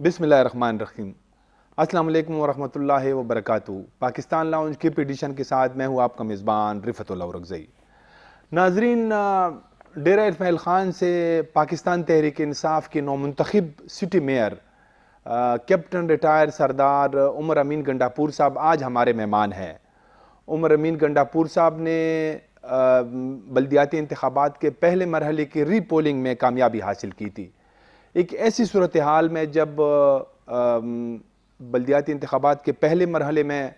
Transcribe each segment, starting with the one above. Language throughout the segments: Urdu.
بسم اللہ الرحمن الرحیم۔ السلام علیکم ورحمۃ اللہ وبرکاتہ۔ پاکستان لاؤنج کی ایڈیشن کے ساتھ میں ہوں آپ کا میزبان رفعت اللہ اورکزئی۔ ناظرین، ڈیرہ اسماعیل خان سے پاکستان تحریک انصاف کے نومنتخب سٹی میئر کیپٹن ریٹائر سردار عمر امین گنڈاپور صاحب آج ہمارے مہمان ہیں۔ عمر امین گنڈاپور صاحب نے بلدیاتی انتخابات کے پہلے مرحلے کی ری پولنگ میں کامیابی حاصل کی تھی۔ ایک ایسی صورتحال میں جب بلدیاتی انتخابات کے پہلے مرحلے میں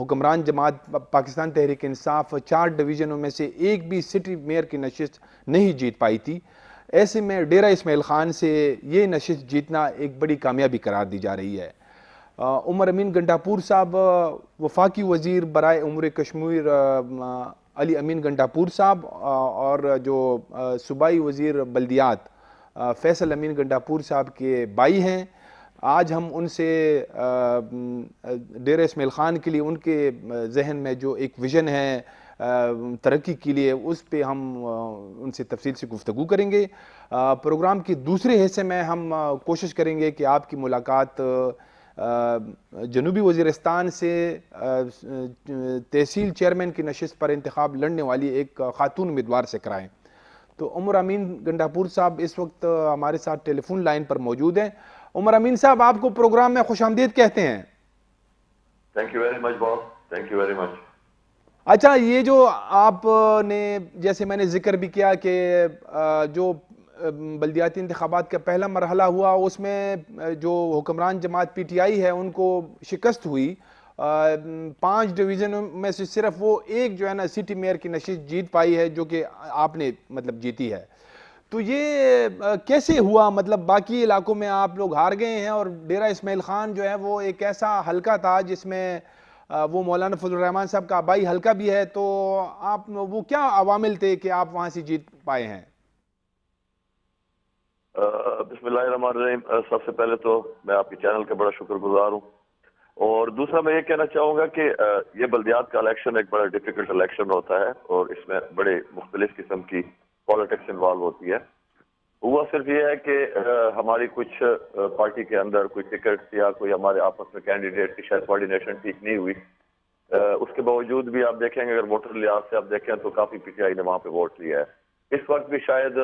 حکمران جماعت پاکستان تحریک انصاف 4 ڈویژنوں میں سے ایک بھی سٹی میئر کی نشست نہیں جیت پائی تھی، ایسے میں ڈیرہ اسماعیل خان سے یہ نشست جیتنا ایک بڑی کامیابی قرار دی جا رہی ہے۔ عمر امین گنڈاپور صاحب وفاقی وزیر برائے امور کشمیر علی امین گنڈاپور صاحب اور جو صوبائی وزیر بلدیات فیصل امین گنڈاپور صاحب کے بھائی ہیں۔ آج ہم ان سے ڈیرہ اسماعیل خان کے لیے ان کے ذہن میں جو ایک ویژن ہے ترقی کے لیے، اس پہ ہم ان سے تفصیل سے گفتگو کریں گے۔ پروگرام کے دوسرے حصے میں ہم کوشش کریں گے کہ آپ کی ملاقات جنوبی وزیرستان سے تحصیل چیئرمین کی نشست پر انتخاب لڑنے والی ایک خاتون امیدوار سے کرائیں۔ تو عمر امین گنڈاپور صاحب اس وقت ہمارے ساتھ ٹیلی فون لائن پر موجود ہیں۔ عمر امین صاحب، آپ کو پروگرام میں خوش آمدید کہتے ہیں۔ Thank you very much boss, thank you very much. اچھا، یہ جو آپ نے جیسے میں نے ذکر بھی کیا کہ جو بلدیاتی انتخابات کا پہلا مرحلہ ہوا، اس میں جو حکمران جماعت پی ٹی آئی ہے ان کو شکست ہوئی۔ 5 ڈویژنوں میں سے صرف وہ ایک جو ہے نا سٹی میئر کی نشست جیت پائی ہے، جو کہ آپ نے جیتی ہے۔ تو یہ کیسے ہوا؟ باقی علاقوں میں آپ لوگ ہار گئے ہیں اور ڈیرہ اسماعیل خان جو ہے وہ ایک ایسا حلقہ تھا جس میں وہ مولانا فضل الرحمان صاحب کا آبائی حلقہ بھی ہے، تو آپ وہ کیا عوامل تھے کہ آپ وہاں سے جیت پائے ہیں؟ بسم اللہ الرحمن الرحیم۔ سب سے پہلے تو میں آپ کے چینل کا بڑا شکر گزار ہوں، اور دوسرا میں یہ کہنا چاہوں گا کہ یہ بلدیات کا الیکشن ایک بڑا ڈیفیکلٹ الیکشن ہوتا ہے اور اس میں بڑے مختلف قسم کی پالیٹکس انوالو ہوتی ہے۔ ہوا صرف یہ ہے کہ ہماری کچھ پارٹی کے اندر کوئی ٹکٹ یا کوئی ہمارے آپس میں کینڈیڈیٹ کی شاید کوارڈینیشن ٹھیک نہیں ہوئی۔ اس کے باوجود بھی آپ دیکھیں گے، اگر ووٹر لحاظ سے آپ دیکھیں تو کافی پی ٹی آئی نے وہاں پہ ووٹ لیا ہے۔ اس وقت بھی شاید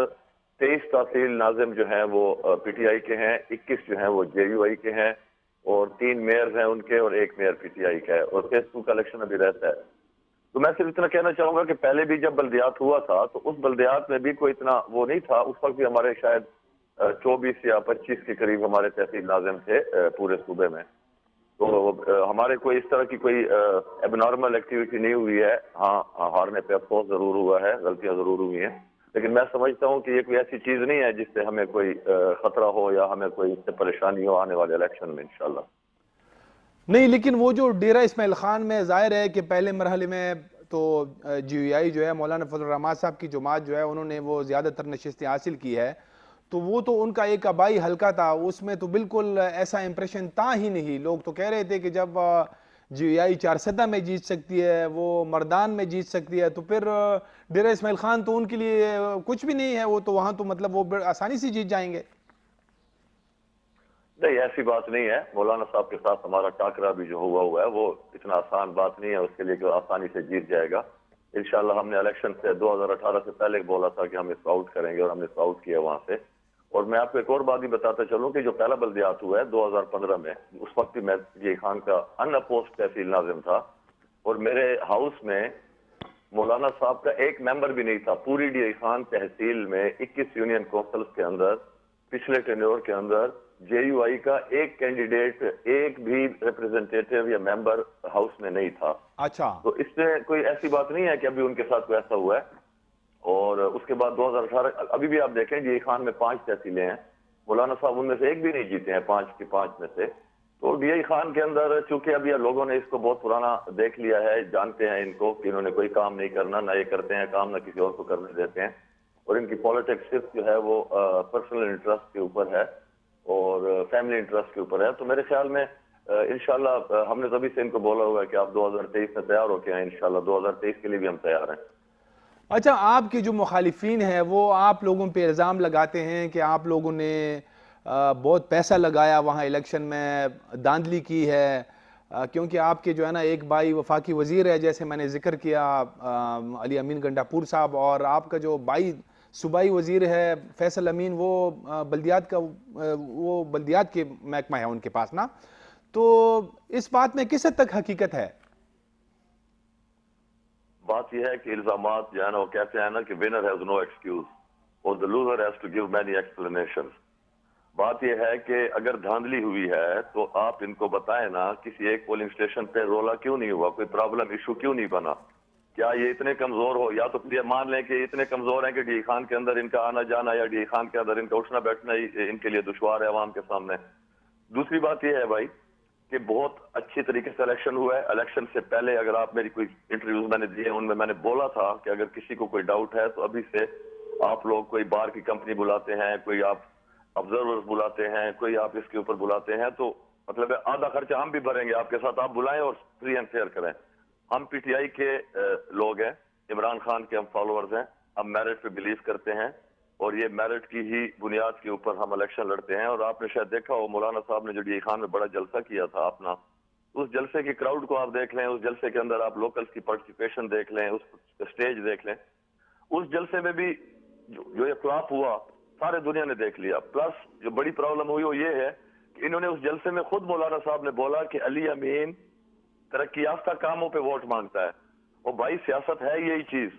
23 تحصیل ناظم جو ہیں وہ پی ٹی آئی کے ہیں، 21 جو ہیں وہ جے یو آئی کے ہیں، اور 3 میئر ہیں ان کے اور 1 میئر پی ٹی آئی کا ہے، اور فیس 2 کا الیکشن ابھی رہتا ہے۔ تو میں صرف اتنا کہنا چاہوں گا کہ پہلے بھی جب بلدیات ہوا تھا تو اس بلدیات میں بھی کوئی اتنا وہ نہیں تھا، اس وقت بھی ہمارے شاید 24 یا 25 کے قریب ہمارے تحصیل ناظم تھے پورے صوبے میں۔ تو ہمارے کوئی اس طرح کی کوئی ایب نارمل ایکٹیویٹی نہیں ہوئی ہے۔ ہاں، ہارنے پہ افسوس ضرور ہوا ہے، غلطیاں ضرور ہوئی ہیں، لیکن میں سمجھتا ہوں کہ یہ کوئی ایسی چیز نہیں ہے جس سے ہمیں کوئی خطرہ ہو یا ہمیں کوئی اس سے پریشانی ہو آنے والے الیکشن میں انشاءاللہ۔ نہیں، لیکن وہ جو ڈیرہ اسماعیل خان میں ظاہر ہے کہ پہلے مرحلے میں تو جی یو آئی جو ہے مولانا فضل الرحمان صاحب کی جماعت جو ہے انہوں نے وہ زیادہ تر نشستیں حاصل کی ہے، تو وہ تو ان کا ایک آبائی حلقہ تھا، اس میں تو بالکل ایسا امپریشن تھا ہی نہیں۔ لوگ تو کہہ رہے تھے کہ جب جی یو آئی 4 میں جیت سکتی ہے، وہ مردان میں جیت سکتی ہے، تو پھر ڈیرہ اسماعیل خان تو ان کے لیے کچھ بھی نہیں ہے، وہ تو وہاں تو وہ آسانی سے جیت جائیں گے۔ نہیں، ایسی بات نہیں ہے۔ مولانا صاحب کے ساتھ ہمارا ٹاکرا بھی جو ہوا ہے وہ اتنا آسان بات نہیں ہے اس کے لیے کہ آسانی سے جیت جائے گا۔ انشاءاللہ ہم نے الیکشن سے 2018 سے پہلے بولا تھا کہ ہم اس کو آؤٹ کریں گے، اور ہم نے اس کو آؤٹ کیا وہاں سے۔ اور میں آپ کو ایک اور بات بھی بتاتا چلوں کہ جو پہلا بلدیات ہوا ہے 2015 میں، اس وقت بھی میں جی خان کا ان اپوسٹ تحصیل ناظم تھا، اور میرے ہاؤس میں مولانا صاحب کا ایک ممبر بھی نہیں تھا۔ پوری ڈی خان تحصیل میں 21 یونین کونسلز کے اندر پچھلے ٹینیور کے اندر جے یو آئی کا ایک کینڈیڈیٹ، ایک بھی ریپریزنٹیٹیو یا ممبر ہاؤس میں نہیں تھا۔ اچھا، تو اس میں کوئی ایسی بات نہیں ہے کہ ابھی ان کے ساتھ کوئی ایسا ہوا ہے۔ اور اس کے بعد 2018 ابھی بھی آپ دیکھیں جے خان میں 5 تحصیلیں ہیں، مولانا صاحب ان میں سے ایک بھی نہیں جیتے ہیں 5 کی 5 میں سے۔ تو ڈی آئی خان کے اندر چونکہ ابھی لوگوں نے اس کو بہت پرانا دیکھ لیا ہے، جانتے ہیں ان کو کہ انہوں نے کوئی کام نہیں کرنا، نہ یہ کرتے ہیں کام، نہ کسی اور کو کرنے دیتے ہیں، اور ان کی پالیٹکس صرف جو ہے وہ پرسنل انٹرسٹ کے اوپر ہے اور فیملی انٹرسٹ کے اوپر ہے۔ تو میرے خیال میں انشاءاللہ ہم نے تبھی سے ان کو بولا ہوا ہے کہ آپ 2023 میں تیار ہو کے آئیں، انشاءاللہ 2023 کے لیے بھی ہم تیار ہیں۔ اچھا، آپ کے جو مخالفین ہیں وہ آپ لوگوں پہ الزام لگاتے ہیں کہ آپ لوگوں نے بہت پیسہ لگایا وہاں الیکشن میں، داندلی کی ہے، کیونکہ آپ کے جو ہے نا ایک بھائی وفاقی وزیر ہے جیسے میں نے ذکر کیا علی امین گنڈاپور صاحب، اور آپ کا جو بھائی صوبائی وزیر ہے فیصل امین، وہ بلدیات کا وہ بلدیات کے محکمہ ہے ان کے پاس نا. تو اس بات میں کس حد تک حقیقت ہے؟ بات یہ ہے کہ الزامات جو ہے نا وہ کہتے ہیں نا کہ ونر ہیز نو ایکسکیوز اور the loser has to give many explanations. بات یہ ہے کہ اگر دھاندلی ہوئی ہے تو آپ ان کو بتائیں نا کسی ایک پولنگ اسٹیشن پہ رولا کیوں نہیں ہوا، کوئی پرابلم ایشو کیوں نہیں بنا. کیا یہ اتنے کمزور ہو، یا تو یہ مان لیں کہ یہ اتنے کمزور ہیں کہ ڈی خان کے اندر ان کا آنا جانا یا ڈی خان کے اندر ان کا اٹھنا بیٹھنا ان کے لیے دشوار ہے عوام کے سامنے. دوسری بات یہ ہے بھائی کہ بہت اچھی طریقے سے الیکشن ہوا ہے. الیکشن سے پہلے اگر آپ میری کوئی انٹرویوز میں نے دیے ان میں نے بولا تھا کہ اگر کسی کو کوئی ڈاؤٹ ہے تو ابھی سے آپ لوگ کوئی بار کی کمپنی بلاتے ہیں، کوئی آپ آبزرورز بلاتے ہیں، کوئی آپ اس کے اوپر بلاتے ہیں، تو مطلب ہے آدھا خرچہ ہم بھی بھریں گے آپ کے ساتھ، آپ بلائیں اور فری اینڈ فیئر کریں. ہم پی ٹی آئی کے لوگ ہیں، عمران خان کے ہم فالوورز ہیں، ہم میرٹ پہ بلیو کرتے ہیں اور یہ میرٹ کی ہی بنیاد کے اوپر ہم الیکشن لڑتے ہیں. اور آپ نے شاید دیکھا ہو مولانا صاحب نے جو ڈی خان میں بڑا جلسہ کیا تھا اپنا، اس جلسے کی کراؤڈ کو آپ دیکھ لیں، اس جلسے کے اندر آپ لوکلز کی پارٹیسپیشن دیکھ لیں، اس اسٹیج دیکھ لیں. اس جلسے میں بھی جو یہ فلاپ ہوا سارے دنیا نے دیکھ لیا. پلس جو بڑی پرابلم ہوئی وہ یہ ہے کہ انہوں نے اس جلسے میں خود مولانا صاحب نے بولا کہ علی امین ترقی یافتہ کاموں پہ ووٹ مانگتا ہے. اور بھائی سیاست ہے یہی چیز،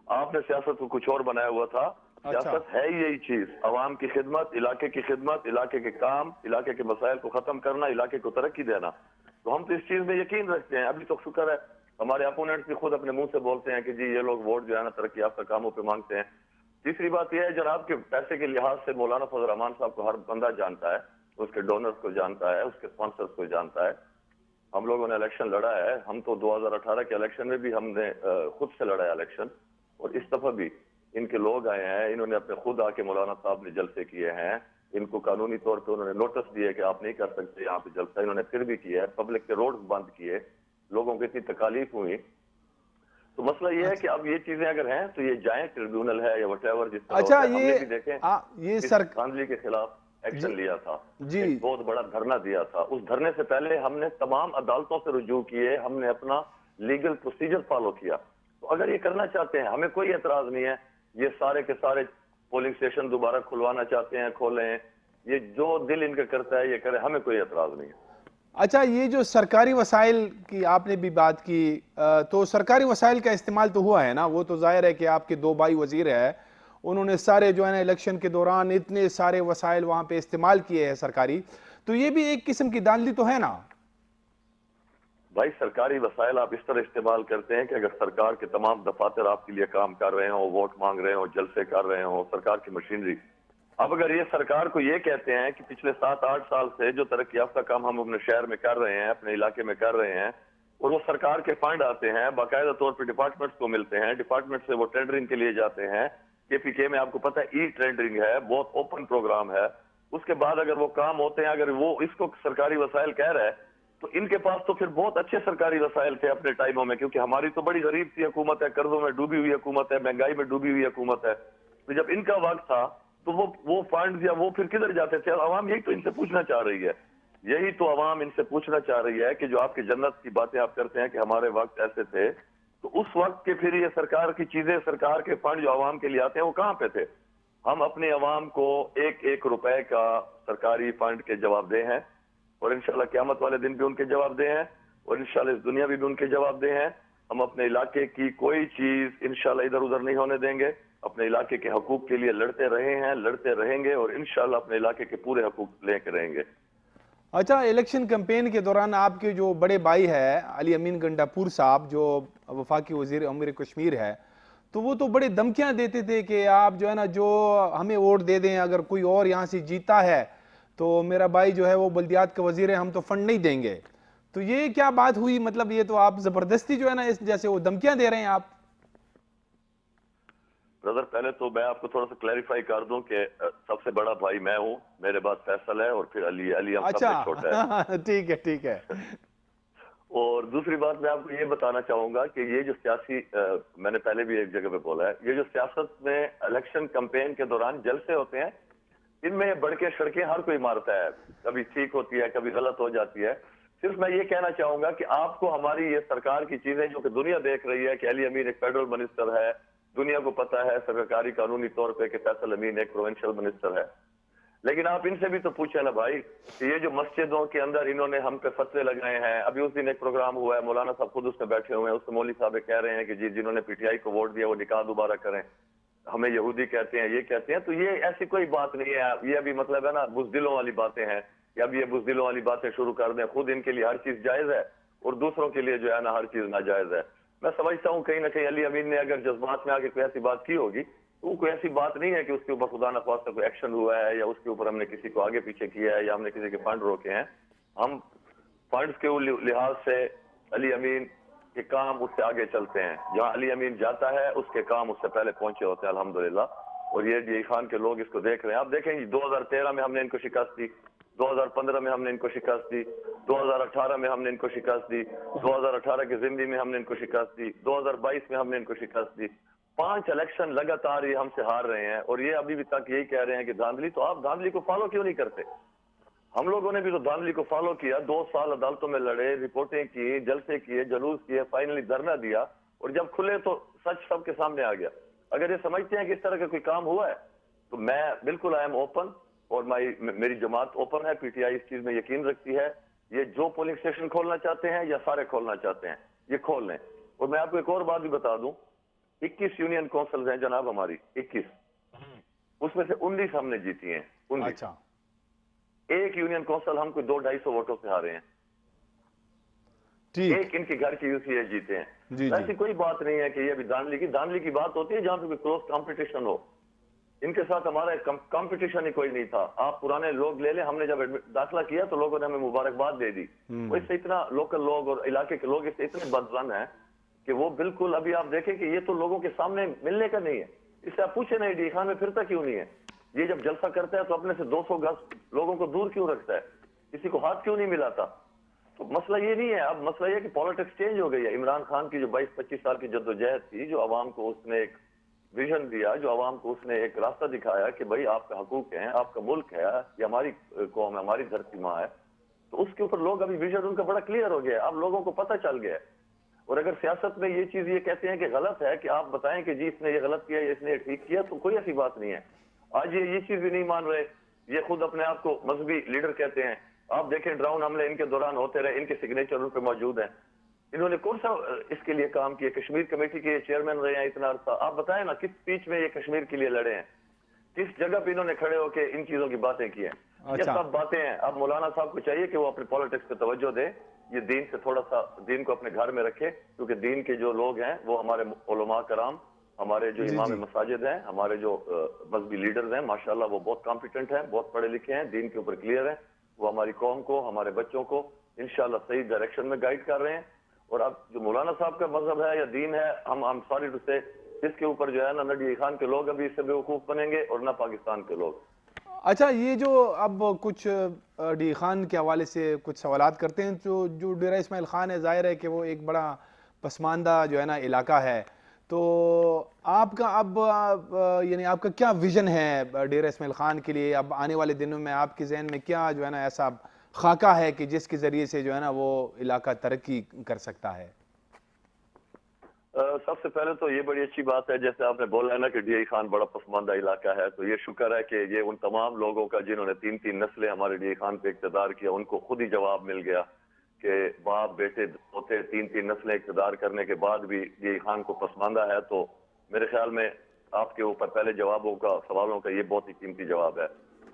آپ نے سیاست کو کچھ اور بنایا ہوا تھا. سیاست ہے یہی چیز، عوام کی خدمت، علاقے کی خدمت، علاقے کے کام، علاقے کے مسائل کو ختم کرنا، علاقے کو ترقی دینا. تو ہم تو اس چیز میں یقین رکھتے ہیں. ابھی تو شکر ہے ہمارے اپوننٹس بھی خود اپنے منہ سے بولتے ہیں کہ جی یہ لوگ ووٹ جو ہے نا ترقی یافتہ کاموں پہ مانگتے ہیں. تیسری بات یہ ہے جناب کہ پیسے کے لحاظ سے مولانا فضل الرحمان صاحب کو ہر بندہ جانتا ہے، اس کے ڈونرز کو جانتا ہے، اس کے اسپانسرز کو جانتا ہے. ہم لوگوں نے الیکشن لڑا ہے، ہم تو 2018 کے الیکشن میں بھی ہم نے خود سے لڑا ہے الیکشن، اور اس دفعہ بھی ان کے لوگ آئے ہیں، انہوں نے اپنے خود آ کے مولانا صاحب نے جلسے کیے ہیں. ان کو قانونی طور پہ انہوں نے نوٹس دیے کہ آپ نہیں کر سکتے یہاں پہ جلسہ، انہوں نے پھر بھی کیا ہے. پبلک کے روڈز بند کیے، لوگوں کو اتنی تکالیف ہوئی. تو مسئلہ یہ ہے کہ اب یہ چیزیں اگر ہیں تو یہ جائیں ٹریبیونل ہے یا وٹ ایور جس طرح اچھا ہوتا ہے. ہم نے بھی دیکھیں یہ اس دھاندلی کے خلاف ایکشن لیا تھا، ایک بہت بڑا دھرنا دیا تھا. اس دھرنے سے پہلے ہم نے تمام عدالتوں سے رجوع کیے، ہم نے اپنا لیگل پروسیجر فالو کیا. تو اگر یہ کرنا چاہتے ہیں ہمیں کوئی اعتراض نہیں ہے. یہ سارے کے سارے پولنگ اسٹیشن دوبارہ کھلوانا چاہتے ہیں کھولیں، یہ جو دل ان کا کرتا ہے یہ کرے، ہمیں کوئی اعتراض نہیں ہے. اچھا یہ جو سرکاری وسائل کی آپ نے بھی بات کی، تو سرکاری وسائل کا استعمال تو ہوا ہے نا؟ وہ تو ظاہر ہے کہ آپ کے دو بھائی وزیر ہیں، انہوں نے سارے جو ہے نا الیکشن کے دوران اتنے سارے وسائل وہاں پہ استعمال کیے ہیں سرکاری، تو یہ بھی ایک قسم کی دھاندلی تو ہے نا؟ بھائی سرکاری وسائل آپ اس طرح استعمال کرتے ہیں کہ اگر سرکار کے تمام دفاتر آپ کے لیے کام کر رہے ہوں، ووٹ مانگ رہے ہوں، جلسے کر رہے ہوں، سرکار کی مشینری. اب اگر یہ سرکار کو یہ کہتے ہیں کہ پچھلے 7-8 سال سے جو ترقی یافتہ کام ہم اپنے شہر میں کر رہے ہیں، اپنے علاقے میں کر رہے ہیں، اور وہ سرکار کے فنڈ آتے ہیں، باقاعدہ طور پہ ڈپارٹمنٹس کو ملتے ہیں، ڈپارٹمنٹ سے وہ ٹینڈرنگ کے لیے جاتے ہیں. کے پی کے میں آپ کو پتہ ہے ای ٹینڈرنگ ہے، بہت اوپن پروگرام ہے. اس کے بعد اگر وہ کام ہوتے ہیں، اگر وہ اس کو سرکاری وسائل کہہ رہے ہیں تو ان کے پاس تو پھر بہت اچھے سرکاری وسائل تھے اپنے ٹائموں میں، کیونکہ ہماری تو بڑی غریب سی حکومت ہے، قرضوں میں ڈوبی ہوئی حکومت ہے، مہنگائی میں ڈوبی ہوئی حکومت ہے. تو جب ان کا وقت تھا تو وہ فنڈز یا وہ پھر کدھر جاتے تھے؟ عوام یہی تو ان سے پوچھنا چاہ رہی ہے، یہی تو عوام ان سے پوچھنا چاہ رہی ہے کہ جو آپ کی جنت کی باتیں آپ کرتے ہیں کہ ہمارے وقت ایسے تھے، تو اس وقت کے پھر یہ سرکار کی چیزیں، سرکار کے فنڈ جو عوام کے لیے آتے ہیں وہ کہاں پہ تھے؟ ہم اپنے عوام کو 1-1 روپے کا سرکاری فنڈ کے جواب دہ ہیں، اور انشاءاللہ قیامت والے دن بھی ان کے جواب دہ ہیں، اور انشاءاللہ اس دنیا بھی ان کے جواب دہ ہیں. ہم اپنے علاقے کی کوئی چیز انشاءاللہ ادھر ادھر نہیں ہونے دیں گے. اپنے علاقے کے حقوق کے لیے لڑتے رہے ہیں، لڑتے رہیں گے، اور انشاءاللہ اپنے علاقے کے پورے حقوق لے کے رہیں گے. اچھا الیکشن کمپین کے دوران آپ کے جو بڑے بھائی ہے علی امین گنڈاپور صاحب جو وفاقی وزیر امور کشمیر ہے، تو وہ تو بڑے دھمکیاں دیتے تھے کہ آپ جو ہے نا جو ہمیں ووٹ دے دیں، اگر کوئی اور یہاں سے جیتا ہے تو میرا بھائی جو ہے وہ بلدیات کا وزیر ہے، ہم تو فنڈ نہیں دیں گے. تو یہ کیا بات ہوئی؟ مطلب یہ تو آپ زبردستی جو ہے نا اس جیسے وہ دھمکیاں دے رہے ہیں آپ. برادر پہلے تو میں آپ کو تھوڑا سا کلیریفائی کر دوں کہ سب سے بڑا بھائی میں ہوں، میرے بعد فیصل ہے، اور پھر علی ہم سب سے چھوٹا ہے. اچھا ٹھیک ہے. اور دوسری بات میں آپ کو یہ بتانا چاہوں گا کہ یہ جو سیاسی میں نے پہلے بھی ایک جگہ پہ بولا ہے، یہ جو سیاست میں الیکشن کمپین کے دوران جلسے ہوتے ہیں، ان میں بڑکیں سڑکیں ہر کوئی مارتا ہے, کبھی ٹھیک ہوتی ہے کبھی غلط ہو جاتی ہے. صرف میں یہ کہنا چاہوں گا کہ آپ کو ہماری یہ سرکار کی چیزیں جو کہ دنیا دیکھ رہی ہے کہ علی امین ایک فیڈرل منسٹر ہے, دنیا کو پتا ہے سرکاری قانونی طور پہ کہ فیصل امین ایک پروونشل منسٹر ہے, لیکن آپ ان سے بھی تو پوچھیں نا بھائی کہ یہ جو مسجدوں کے اندر انہوں نے ہم پہ فتوے لگائے ہیں. ابھی اس دن ایک پروگرام ہوا ہے, مولانا صاحب خود اس میں بیٹھے ہوئے ہیں, اس میں مولوی صاحب کہہ رہے ہیں کہ جی جنہوں نے پی ٹی آئی کو ووٹ دیا وہ نکاح دوبارہ کریں, ہمیں یہودی کہتے ہیں یہ کہتے ہیں. تو یہ ایسی کوئی بات نہیں ہے, یہ ابھی مطلب ہے نا بزدلوں والی باتیں ہیں کہ اب یہ بزدلوں والی باتیں شروع کر دیں. خود ان کے لیے ہر چیز جائز ہے اور دوسروں کے لیے جو ہے نا ہر چیز ناجائز ہے. میں سمجھتا ہوں کہیں نہ کہیں علی امین نے اگر جذبات میں آ کے کوئی ایسی بات کی ہوگی تو وہ کوئی ایسی بات نہیں ہے کہ اس کے اوپر خدا نخواستہ کوئی ایکشن ہوا ہے یا اس کے اوپر ہم نے کسی کو آگے پیچھے کیا ہے یا ہم نے کسی کے فنڈ روکے ہیں. ہم فنڈز کے لحاظ سے علی امین کے کام اس سے آگے چلتے ہیں, جہاں علی امین جاتا ہے اس کے کام اس سے پہلے پہنچے ہوتے ہیں الحمدللہ. اور یہ ڈی خان کے لوگ اس کو دیکھ رہے ہیں. آپ دیکھیں گے 2013 میں ہم نے ان کو شکست دی, 2015 میں ہم نے ان کو شکست دی, 2018 میں ہم نے ان کو شکست دی, 2018 کی زندگی میں ہم نے ان کو شکست دی, 2022 میں ہم نے ان کو شکست دی. 5 الیکشن لگاتار یہ ہم سے ہار رہے ہیں اور یہ ابھی بھی تک یہی کہہ رہے ہیں کہ دھاندلی. تو آپ دھاندلی کو فالو کیوں نہیں کرتے؟ ہم لوگوں نے بھی تو دھاندلی کو فالو کیا, 2 سال عدالتوں میں لڑے, رپورٹیں کی, جلسے کیے, جلوس کیے, فائنلی دھرنا دیا اور جب کھلے تو سچ سب کے سامنے آ گیا. اگر یہ سمجھتے ہیں کہ اس طرح کا کوئی کام ہوا ہے تو میں بالکل آئی ایم اوپن اور میری جماعت اوپن ہے, پی ٹی آئی اس چیز میں یقین رکھتی ہے. یہ جو پولنگ اسٹیشن کھولنا چاہتے ہیں یا سارے کھولنا چاہتے ہیں یہ کھول لیں. اور میں آپ کو ایک اور بات بھی بتا دوں, 21 یونین کونسلز ہیں جناب ہماری, 21, اس میں سے 19 ہم نے جیتی ہیں. 19. اچھا, ایک یونین کونسل ہم کو 200-250 ووٹوں سے ہارے ہیں. ٹھیک, ایک ان کے گھر کی UCA جیتے ہیں. جی جی, ایسی کوئی بات نہیں ہے کہ یہ ابھی دھاندلی کی بات ہوتی ہے جہاں پہ کوئی کلوز کمپٹیشن ہو. ان کے ساتھ ہمارا کمپٹیشن ہی کوئی نہیں تھا. آپ پرانے لوگ لے لیں, ہم نے جب داخلہ کیا تو لوگوں نے ہمیں مبارکباد دے دی. وہ اس سے اتنا لوکل لوگ اور علاقے کے لوگ اس سے اتنے بدظن ہیں کہ وہ بالکل ابھی آپ دیکھیں کہ یہ تو لوگوں کے سامنے ملنے کا نہیں ہے. اس سے آپ پوچھیں نہیں ڈی خان میں پھرتا کیوں نہیں ہے, یہ جب جلسہ کرتا ہے تو اپنے سے 200 گز لوگوں کو دور کیوں رکھتا ہے, کسی کو ہاتھ کیوں نہیں ملاتا. تو مسئلہ یہ نہیں ہے. اب مسئلہ یہ کہ پالیٹکس چینج ہو گئی ہے. عمران خان کی جو 22-25 سال کی جدوجہد تھی, جو عوام کو اس نے ایک ویژن دیا, جو عوام کو اس نے ایک راستہ دکھایا کہ بھائی آپ کا حقوق ہیں, آپ کا ملک ہے, یہ ہماری قوم ہے, ہماری دھرتی ماں ہے, تو اس کے اوپر لوگ ابھی ویژن ان کا بڑا کلیئر ہو گیا ہے. اب لوگوں کو پتہ چل گیا ہے. اور اگر سیاست میں یہ چیز یہ کہتے ہیں کہ غلط ہے کہ آپ بتائیں کہ جی اس نے یہ غلط کیا یا اس نے یہ ٹھیک کیا, تو کوئی ایسی بات نہیں ہے. آج یہ چیز بھی نہیں مان رہے, یہ خود اپنے آپ کو مذہبی لیڈر کہتے ہیں. آپ دیکھیں ڈراؤن حملے ان کے دوران ہوتے رہے, ان کے سگنیچر ان پہ موجود ہیں. انہوں نے کون سا اس کے لیے کام کیا؟ کشمیر کمیٹی کے چیئرمین رہے ہیں اتنا عرصہ. آپ بتائیں نا کس اسپیچ میں یہ کشمیر کے لیے لڑے ہیں, کس جگہ پہ انہوں نے کھڑے ہو کے ان چیزوں کی باتیں کی ہیں. یہ سب باتیں ہیں. اب مولانا صاحب کو چاہیے کہ وہ اپنے پالیٹکس پہ توجہ دے, یہ دین سے تھوڑا سا دین کو اپنے گھر میں رکھے, کیونکہ دین کے جو لوگ ہیں وہ ہمارے علماء کرام, ہمارے جو امام مساجد ہیں, ہمارے جو مذہبی لیڈرز ہیں, ماشاءاللہ وہ بہت کمپیٹنٹ ہیں, بہت پڑھے لکھے ہیں, دین کے اوپر کلیئر ہیں. وہ ہماری قوم کو, ہمارے بچوں کو انشاءاللہ صحیح ڈائریکشن میں گائیڈ کر رہے ہیں. اور اب جو مولانا صاحب کا مذہب ہے یا دین ہے, ہم ساری سے اس کے اوپر جو ہے نا ڈی خان کے لوگ ابھی اس سے بیوقوف بنیں گے اور نہ پاکستان کے لوگ. اچھا, یہ جو اب کچھ ڈی خان کے حوالے سے کچھ سوالات کرتے ہیں, جو ڈیرہ اسماعیل خان ہے, ظاہر ہے کہ وہ ایک بڑا پسماندہ جو ہے نا علاقہ ہے. تو آپ کا اب یعنی آپ کا کیا ویژن ہے ڈیرہ اسماعیل خان کے لیے؟ اب آنے والے دنوں میں آپ کے ذہن میں کیا جو ہے نا ایسا خاکہ ہے کہ جس کے ذریعے سے جو ہے نا وہ علاقہ ترقی کر سکتا ہے؟ سب سے پہلے تو یہ بڑی اچھی بات ہے جیسے آپ نے بولا ہے نا کہ ڈی آئی خان بڑا پسماندہ علاقہ ہے, تو یہ شکر ہے کہ یہ ان تمام لوگوں کا جنہوں نے 3 نسلیں ہمارے ڈی آئی خان پہ اقتدار کیا, ان کو خود ہی جواب مل گیا کہ باپ بیٹے ہوتے 3 نسلیں اقتدار کرنے کے بعد بھی ڈی آئی خان کو پسماندہ ہے. تو میرے خیال میں آپ کے اوپر پہلے جوابوں کا, سوالوں کا یہ بہت ہی قیمتی جواب ہے,